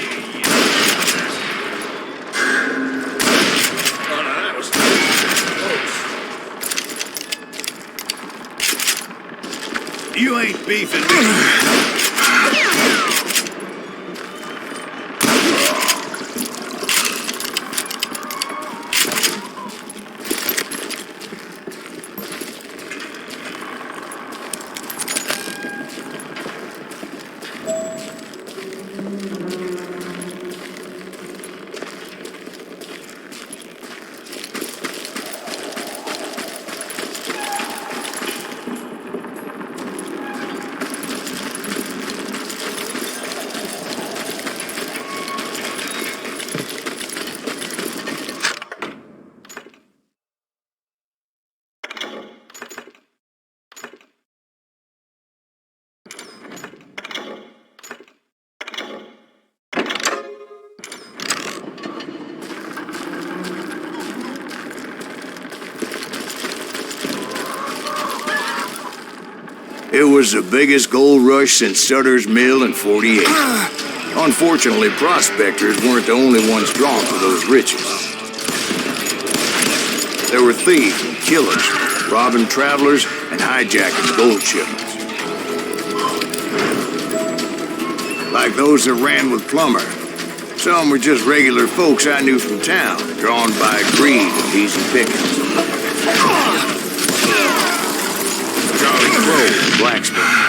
Speaker 3: Oh, no, that was close. You ain't beefing me. It was the biggest gold rush since Sutter's Mill in '48. Unfortunately, prospectors weren't the only ones drawn to those riches. There were thieves and killers, robbing travelers and hijacking gold shipments. Like those that ran with Plummer. Some were just regular folks I knew from town, drawn by greed and easy pickings. Charlie Crow, blacksmith.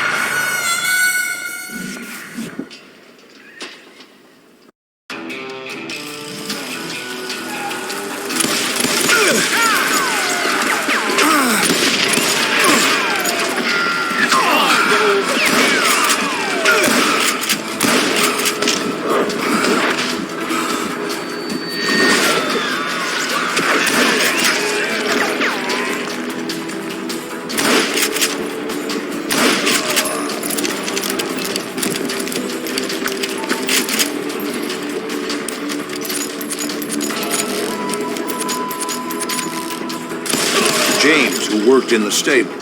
Speaker 3: James, who worked in the stable.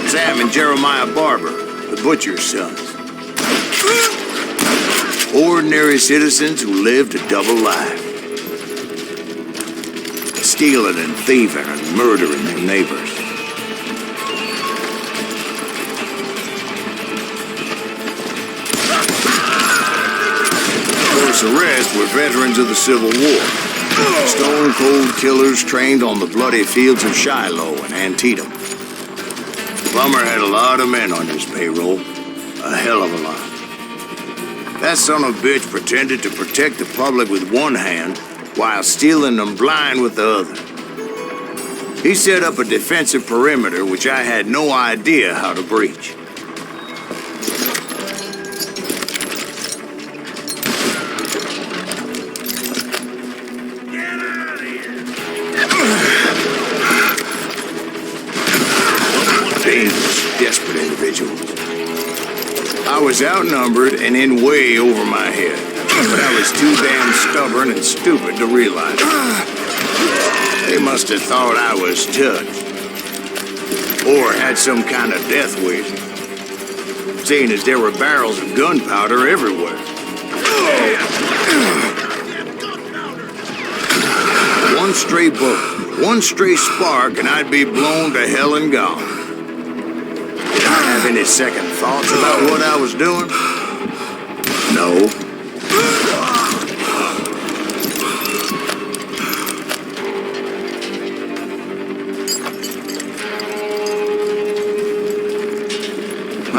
Speaker 3: Sam and Jeremiah Barber, the butcher's sons. Ordinary citizens who lived a double life. Stealing and thieving and murdering their neighbors. Of course, the rest were veterans of the Civil War. Stone-cold killers trained on the bloody fields of Shiloh and Antietam. Plummer had a lot of men on his payroll. A hell of a lot.
Speaker 1: That son of a bitch pretended to protect the public with one hand while stealing them blind with the other. He set up a defensive perimeter which I had no idea how to breach. Dangerous, desperate individuals. I was outnumbered and in way over my head, but I was too damn stubborn and stupid to realize it. They must have thought I was touched, or had some kind of death wish, seeing as there were barrels of gunpowder everywhere. One stray bullet, one stray spark, and I'd be blown to hell and gone. Did I have any second thoughts about what I was doing? No.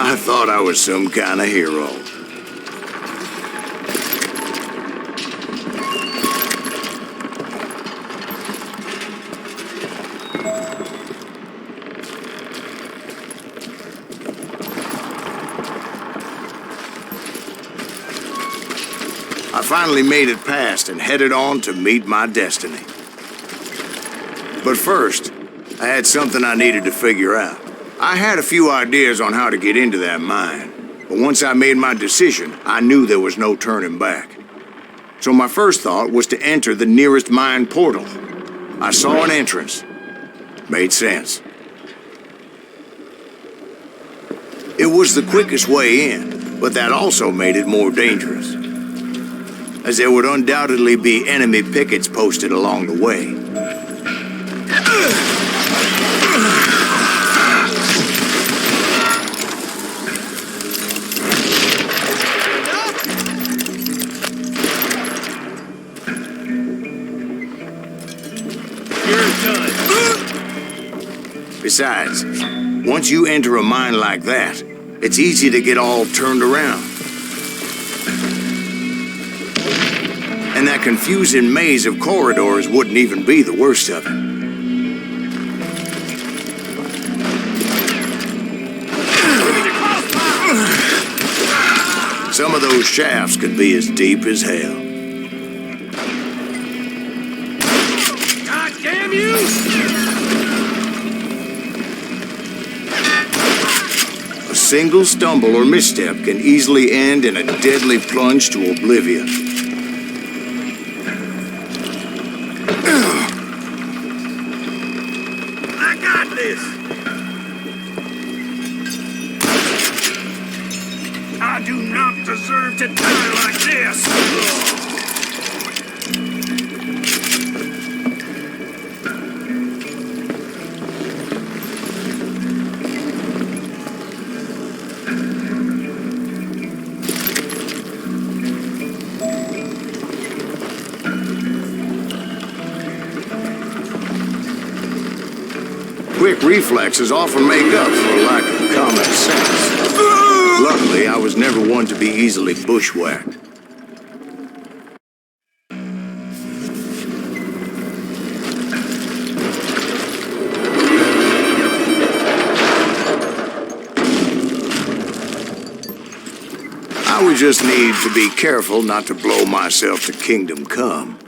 Speaker 1: I thought I was some kind of hero. I finally made it past and headed on to meet my destiny. But first, I had something I needed to figure out. I had a few ideas on how to get into that mine, but once I made my decision, I knew there was no turning back. So my first thought was to enter the nearest mine portal. I saw an entrance. Made sense. It was the quickest way in, but that also made it more dangerous, as there would undoubtedly be enemy pickets posted along the way. Besides, once you enter a mine like that, it's easy to get all turned around. And that confusing maze of corridors wouldn't even be the worst of it. Some of those shafts could be as deep as hell.
Speaker 3: God damn you!
Speaker 1: A single stumble or misstep can easily end in a deadly plunge to oblivion.
Speaker 3: I got this! I do not deserve to die like this!
Speaker 1: Quick reflexes often make up for a lack of common sense. Luckily, I was never one to be easily bushwhacked. I would just need to be careful not to blow myself to kingdom come.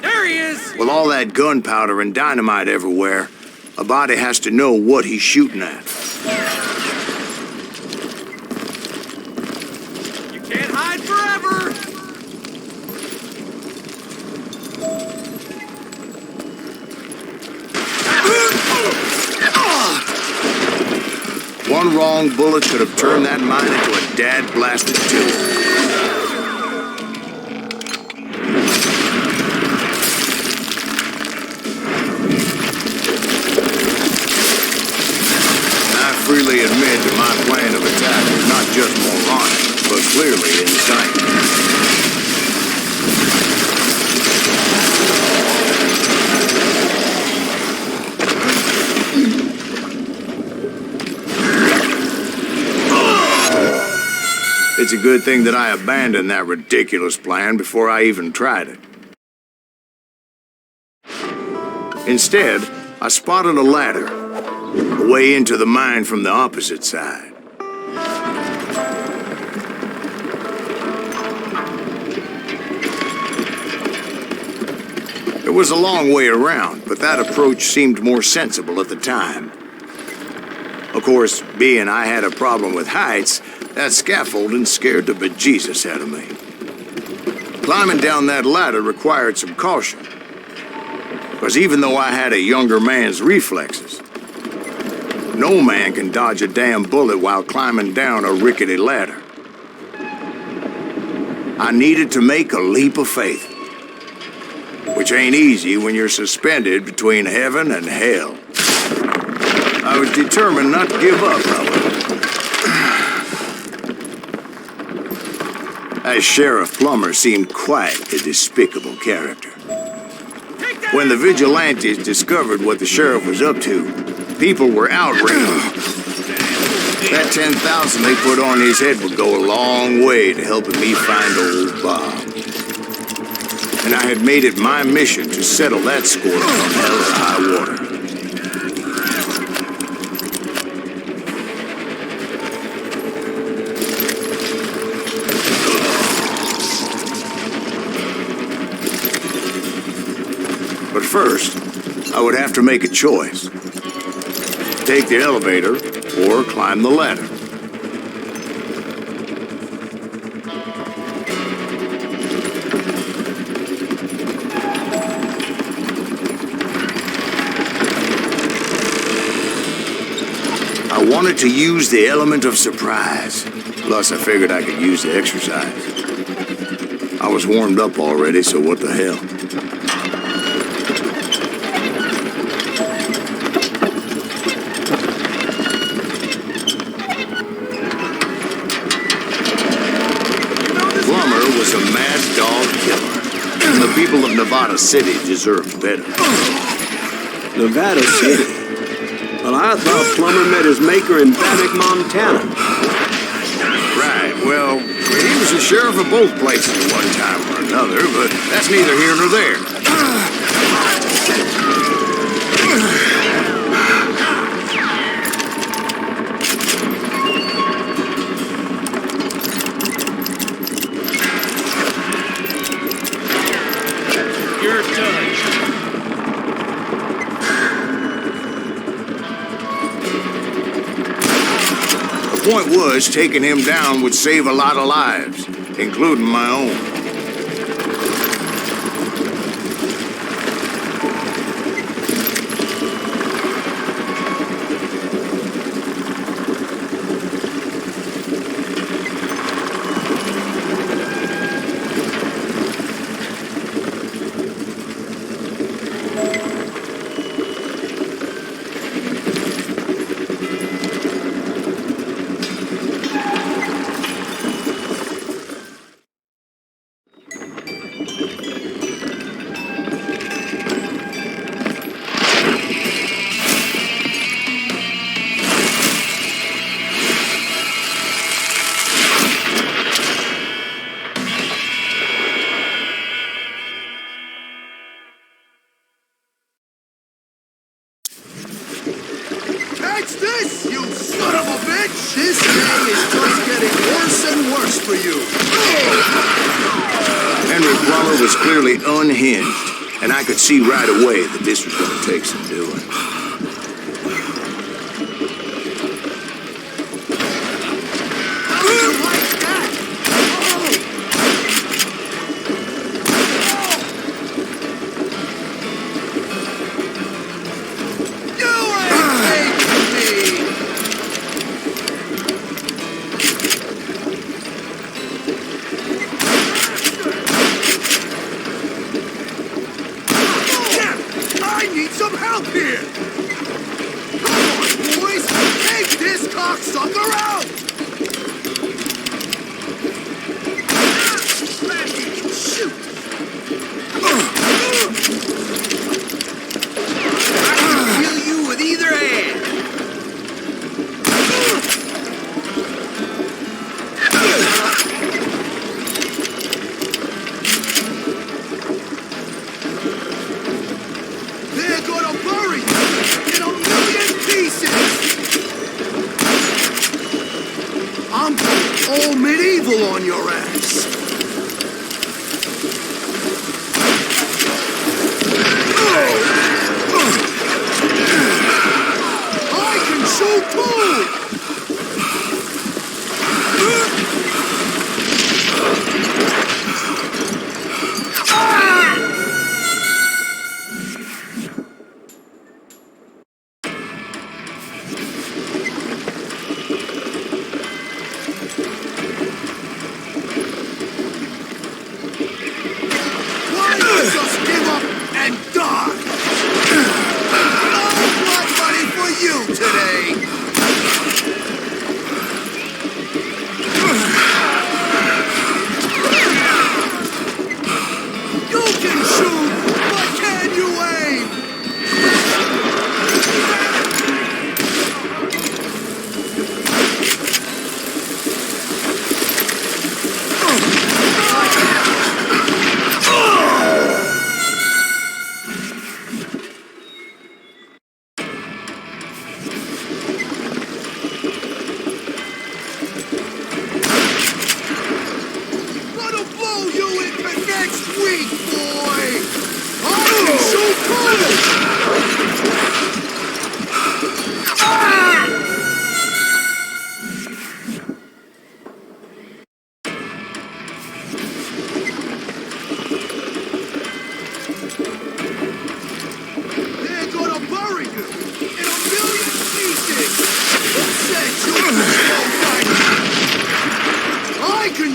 Speaker 3: There he is!
Speaker 1: With all that gunpowder and dynamite everywhere, a body has to know what he's shooting at.
Speaker 3: You can't hide forever!
Speaker 1: One wrong bullet could have turned that mine into a dad-blasted tube. I freely admit that my plan of attack was not just moronic, but clearly insane. It's it's a good thing that I abandoned that ridiculous plan before I even tried it. Instead, I spotted a ladder, a way into the mine from the opposite side. It was a long way around, but that approach seemed more sensible at the time. Of course, being I had a problem with heights, that scaffolding scared the bejesus out of me. Climbing down that ladder required some caution, because even though I had a younger man's reflexes, no man can dodge a damn bullet while climbing down a rickety ladder. I needed to make a leap of faith, which ain't easy when you're suspended between heaven and hell. I was determined not to give up, however. As Sheriff Plummer seemed quite a despicable character. When the vigilantes discovered what the sheriff was up to, people were outraged. That $10,000 they put on his head would go a long way to helping me find old Bob. And I had made it my mission to settle that score from hell to high water. But first, I would have to make a choice. Take the elevator or climb the ladder. I wanted to use the element of surprise. Plus, I figured I could use the exercise. I was warmed up already, so what the hell? Plummer was a mad dog killer, and the people of Nevada City deserved better.
Speaker 8: Nevada City? Well, I thought Plummer met his maker in Bannock, Montana.
Speaker 1: Right, well, he was the sheriff of both places at one time or another, but that's neither here nor there.
Speaker 3: You're done.
Speaker 1: The point was, taking him down would save a lot of lives, including my own.
Speaker 2: Catch this, you son of a bitch! This day is just getting worse and worse for you.
Speaker 1: Henry Plummer was clearly unhinged, and I could see right away that this was going to take some doing.
Speaker 2: Some help here! Come on, boys! Take this cocksucker out! Shoot! I can kill you with either hand!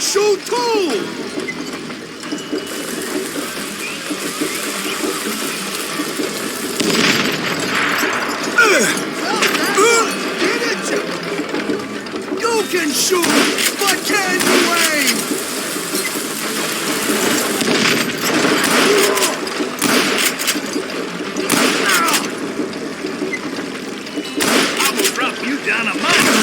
Speaker 2: shoot too! You can shoot, but can you aim?
Speaker 3: I will drop you down a mountain.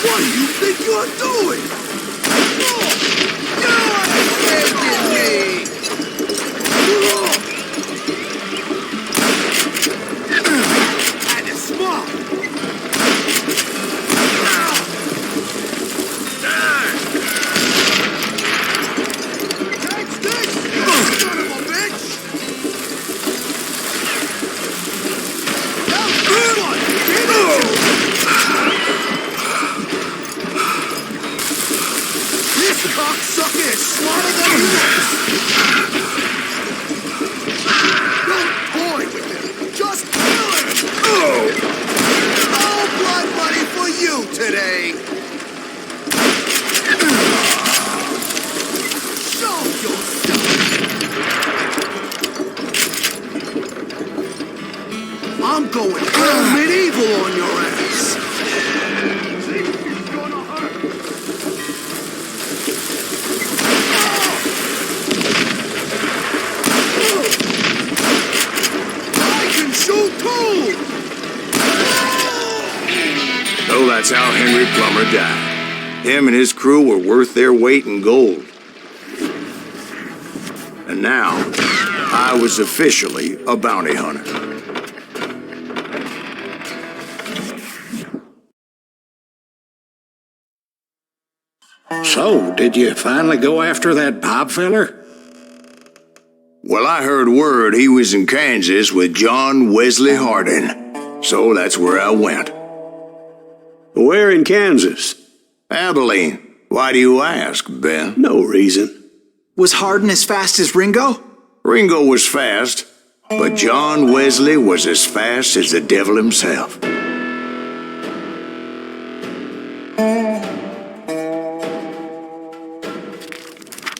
Speaker 2: What do you think you're doing? You're taking me! That is smart! Catch this, you son of a bitch! Now, good one! Get it! This cocksucker is smarter than he looks! Don't toy with him! Just kill him! No blood money for you today! Show yourself! I'm going full medieval on your ass!
Speaker 1: So that's how Henry Plummer died. Him and his crew were worth their weight in gold. And now, I was officially a bounty hunter.
Speaker 4: So, did you finally go after that Bob feller?
Speaker 1: Well, I heard word he was in Kansas with John Wesley Hardin. So that's where I went.
Speaker 8: Where in Kansas?
Speaker 1: Abilene. Why do you ask, Ben?
Speaker 8: No reason.
Speaker 6: Was Hardin as fast as Ringo?
Speaker 1: Ringo was fast, but John Wesley was as fast as the devil himself.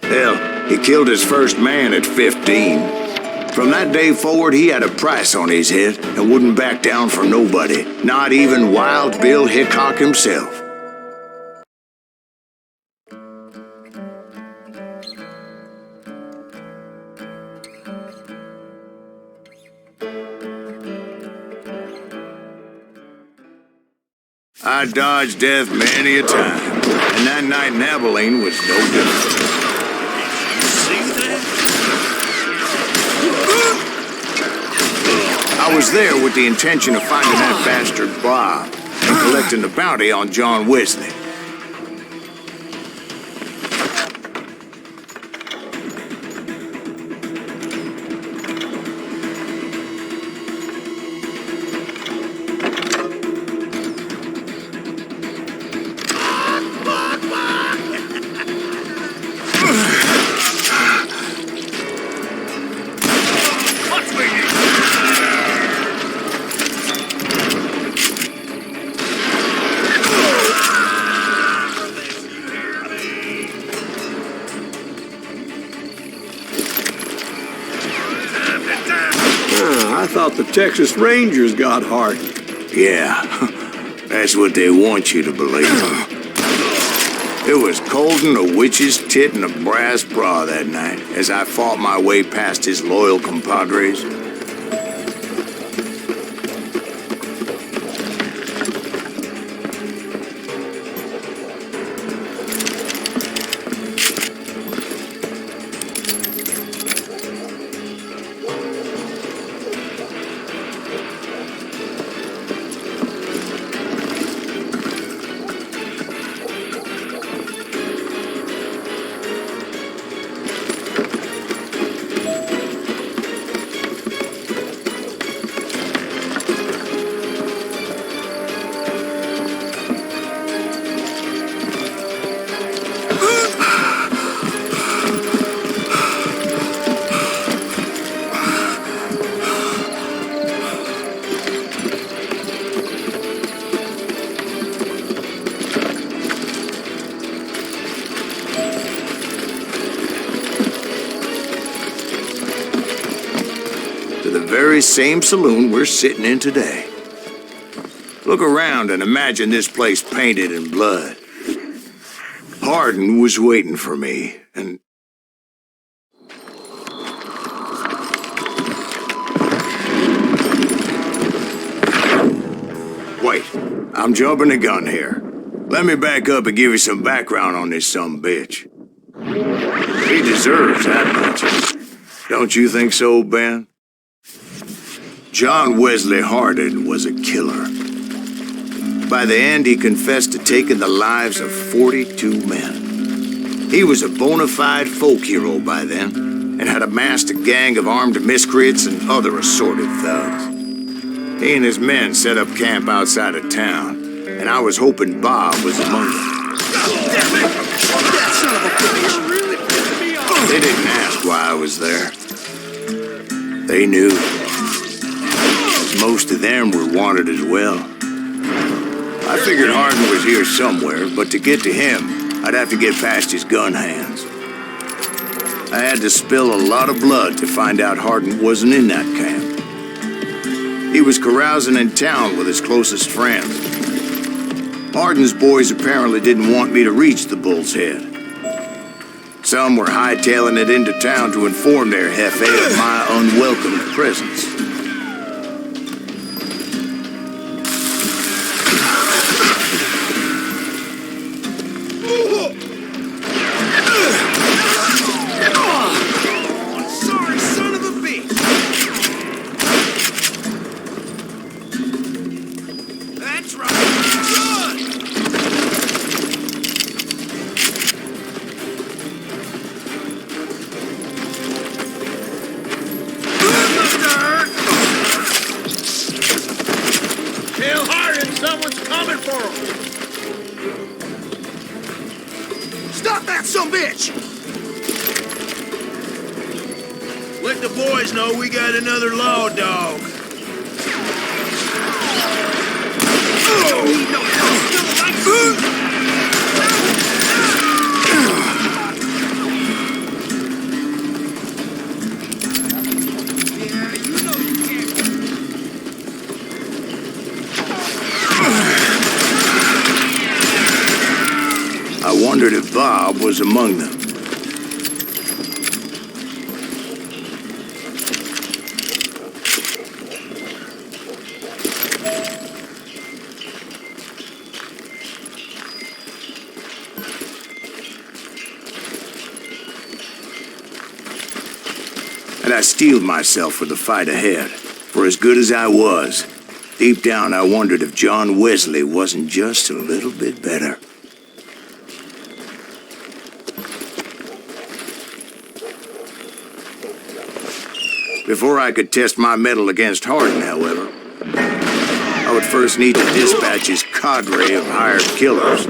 Speaker 1: Hell, he killed his first man at 15. From that day forward, he had a price on his head and wouldn't back down for nobody, not even Wild Bill Hickok himself. I dodged death many a time, and that night in Abilene was no different. I was there with the intention of finding that bastard Bob and collecting the bounty on John Wesley.
Speaker 8: I thought the Texas Rangers got Hardin.
Speaker 1: Yeah, that's what they want you to believe. It was cold in a witch's tit and a brass bra that night as I fought my way past his loyal compadres. same saloon we're sitting in today. Look around and imagine this place painted in blood. Hardin was waiting for me, and... Wait, I'm jumping the gun here. Let me back up and give you some background on this sumbitch. He deserves that much. Don't you think so, Ben? John Wesley Hardin was a killer. By the end, he confessed to taking the lives of 42 men. He was a bona fide folk hero by then, and had amassed a gang of armed miscreants and other assorted thugs. He and his men set up camp outside of town, and I was hoping Bob was among them. They didn't ask why I was there. They knew. Most of them were wanted as well. I figured Hardin was here somewhere, but to get to him, I'd have to get past his gun hands. I had to spill a lot of blood to find out Hardin wasn't in that camp. He was carousing in town with his closest friends. Hardin's boys apparently didn't want me to reach the Bull's Head. Some were hightailing it into town to inform their jefe of my unwelcome presence.
Speaker 2: Sorry, son of a bitch! That's right! Good!
Speaker 3: Tell Hardin someone's coming for him.
Speaker 2: Stop that sumbitch!
Speaker 3: Let the boys know we got another law dog.
Speaker 1: I wondered if Bob was among them. And I steeled myself for the fight ahead. For as good as I was, deep down I wondered if John Wesley wasn't just a little bit better. Before I could test my mettle against Hardin, however, I would first need to dispatch his cadre of hired killers.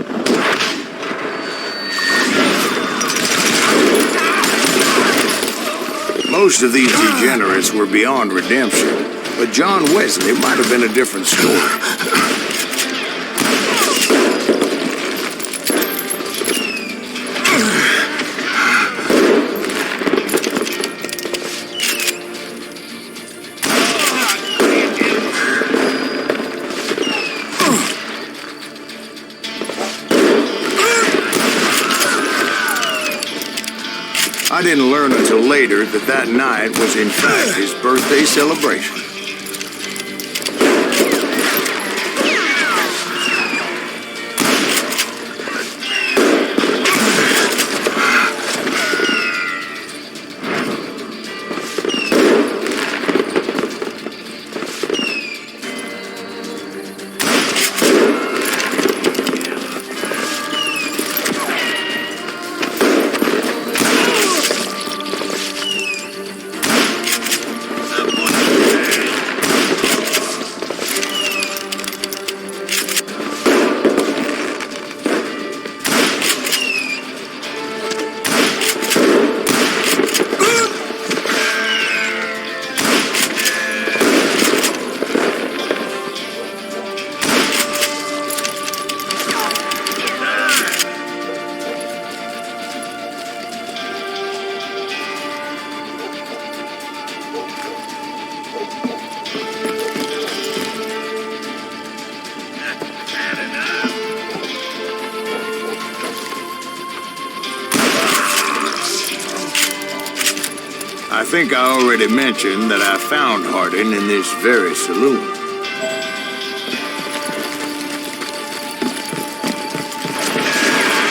Speaker 1: Most of these degenerates were beyond redemption, but John Wesley might have been a different story. I didn't learn until later that that night was in fact his birthday celebration. think I already mentioned that I found Harding in this very saloon.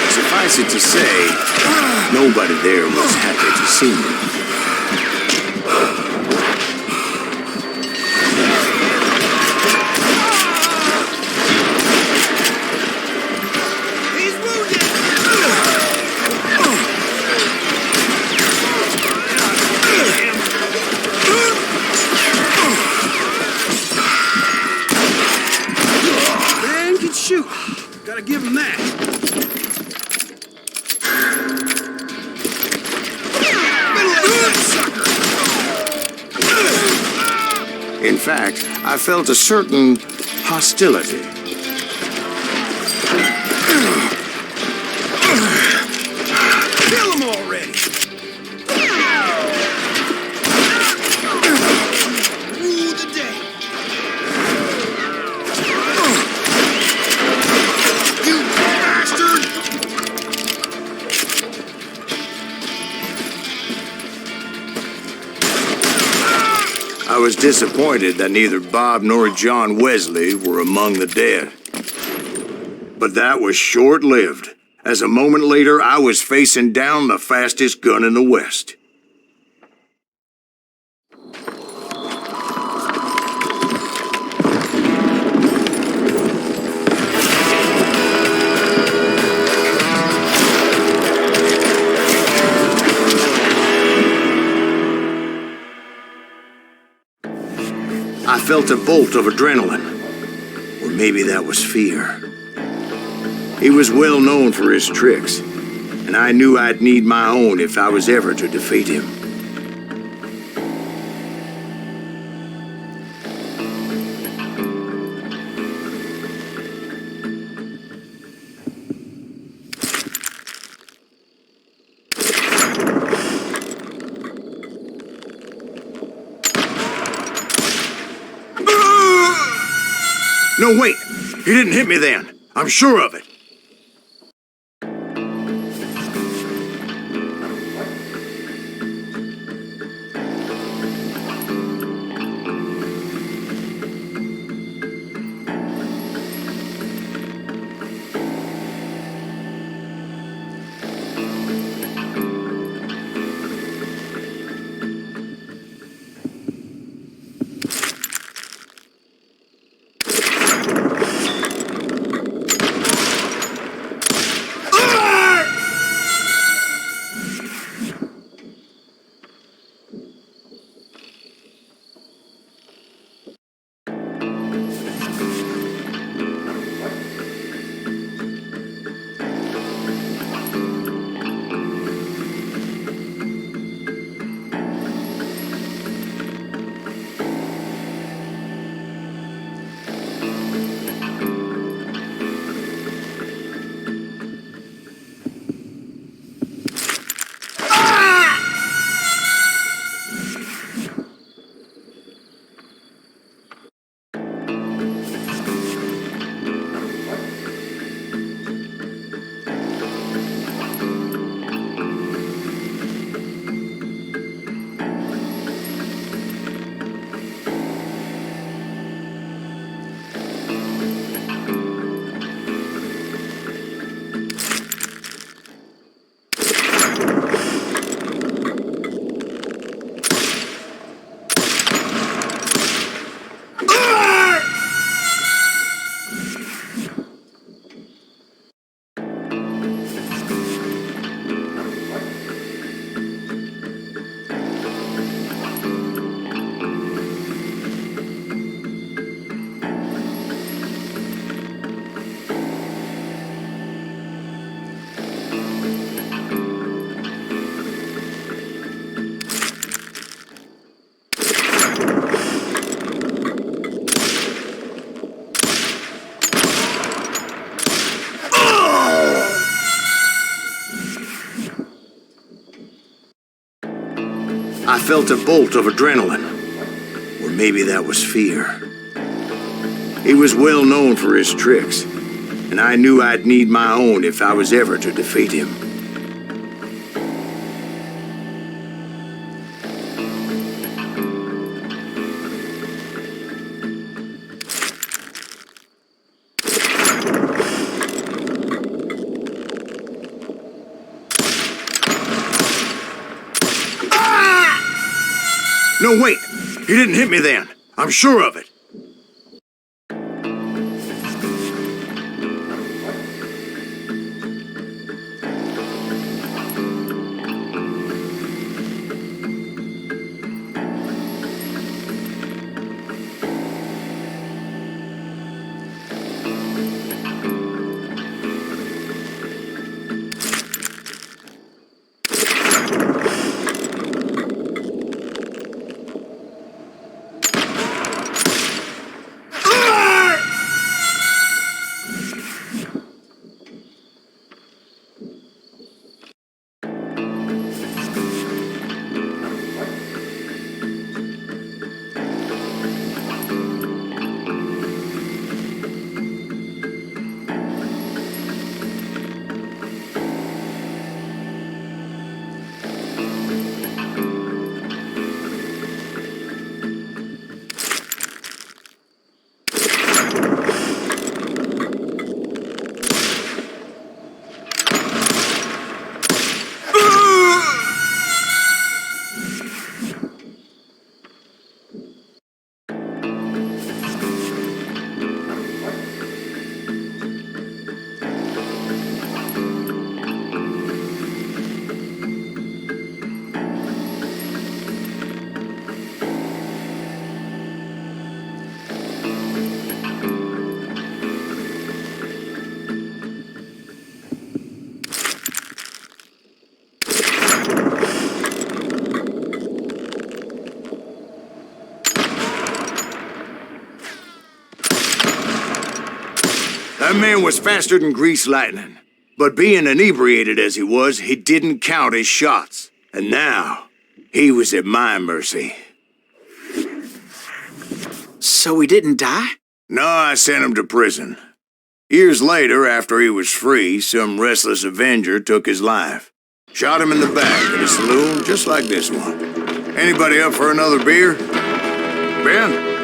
Speaker 1: Suffice it to say, nobody there was happy to see me.
Speaker 7: Shoot! Gotta give him that.
Speaker 1: In fact, I felt a certain hostility.
Speaker 3: Kill him already! Rule the day. You bastard!
Speaker 1: I was disappointed that neither Bob nor John Wesley were among the dead. But that was short-lived, as a moment later I was facing down the fastest gun in the West. I felt a bolt of adrenaline, or maybe that was fear. He was well known for his tricks, and I knew I'd need my own if I was ever to defeat him. No, wait! He didn't hit me then. I'm sure of it. I felt a bolt of adrenaline, or maybe that was fear. He was well known for his tricks, and I knew I'd need my own if I was ever to defeat him. No, wait! He didn't hit me then. I'm sure of it. That man was faster than greased lightning. But being inebriated as he was, he didn't count his shots. And now, he was at my mercy.
Speaker 6: So he didn't die?
Speaker 1: No, I sent him to prison. Years later, after he was free, some restless avenger took his life. Shot him in the back at a saloon just like this one. Anybody up for another beer? Ben?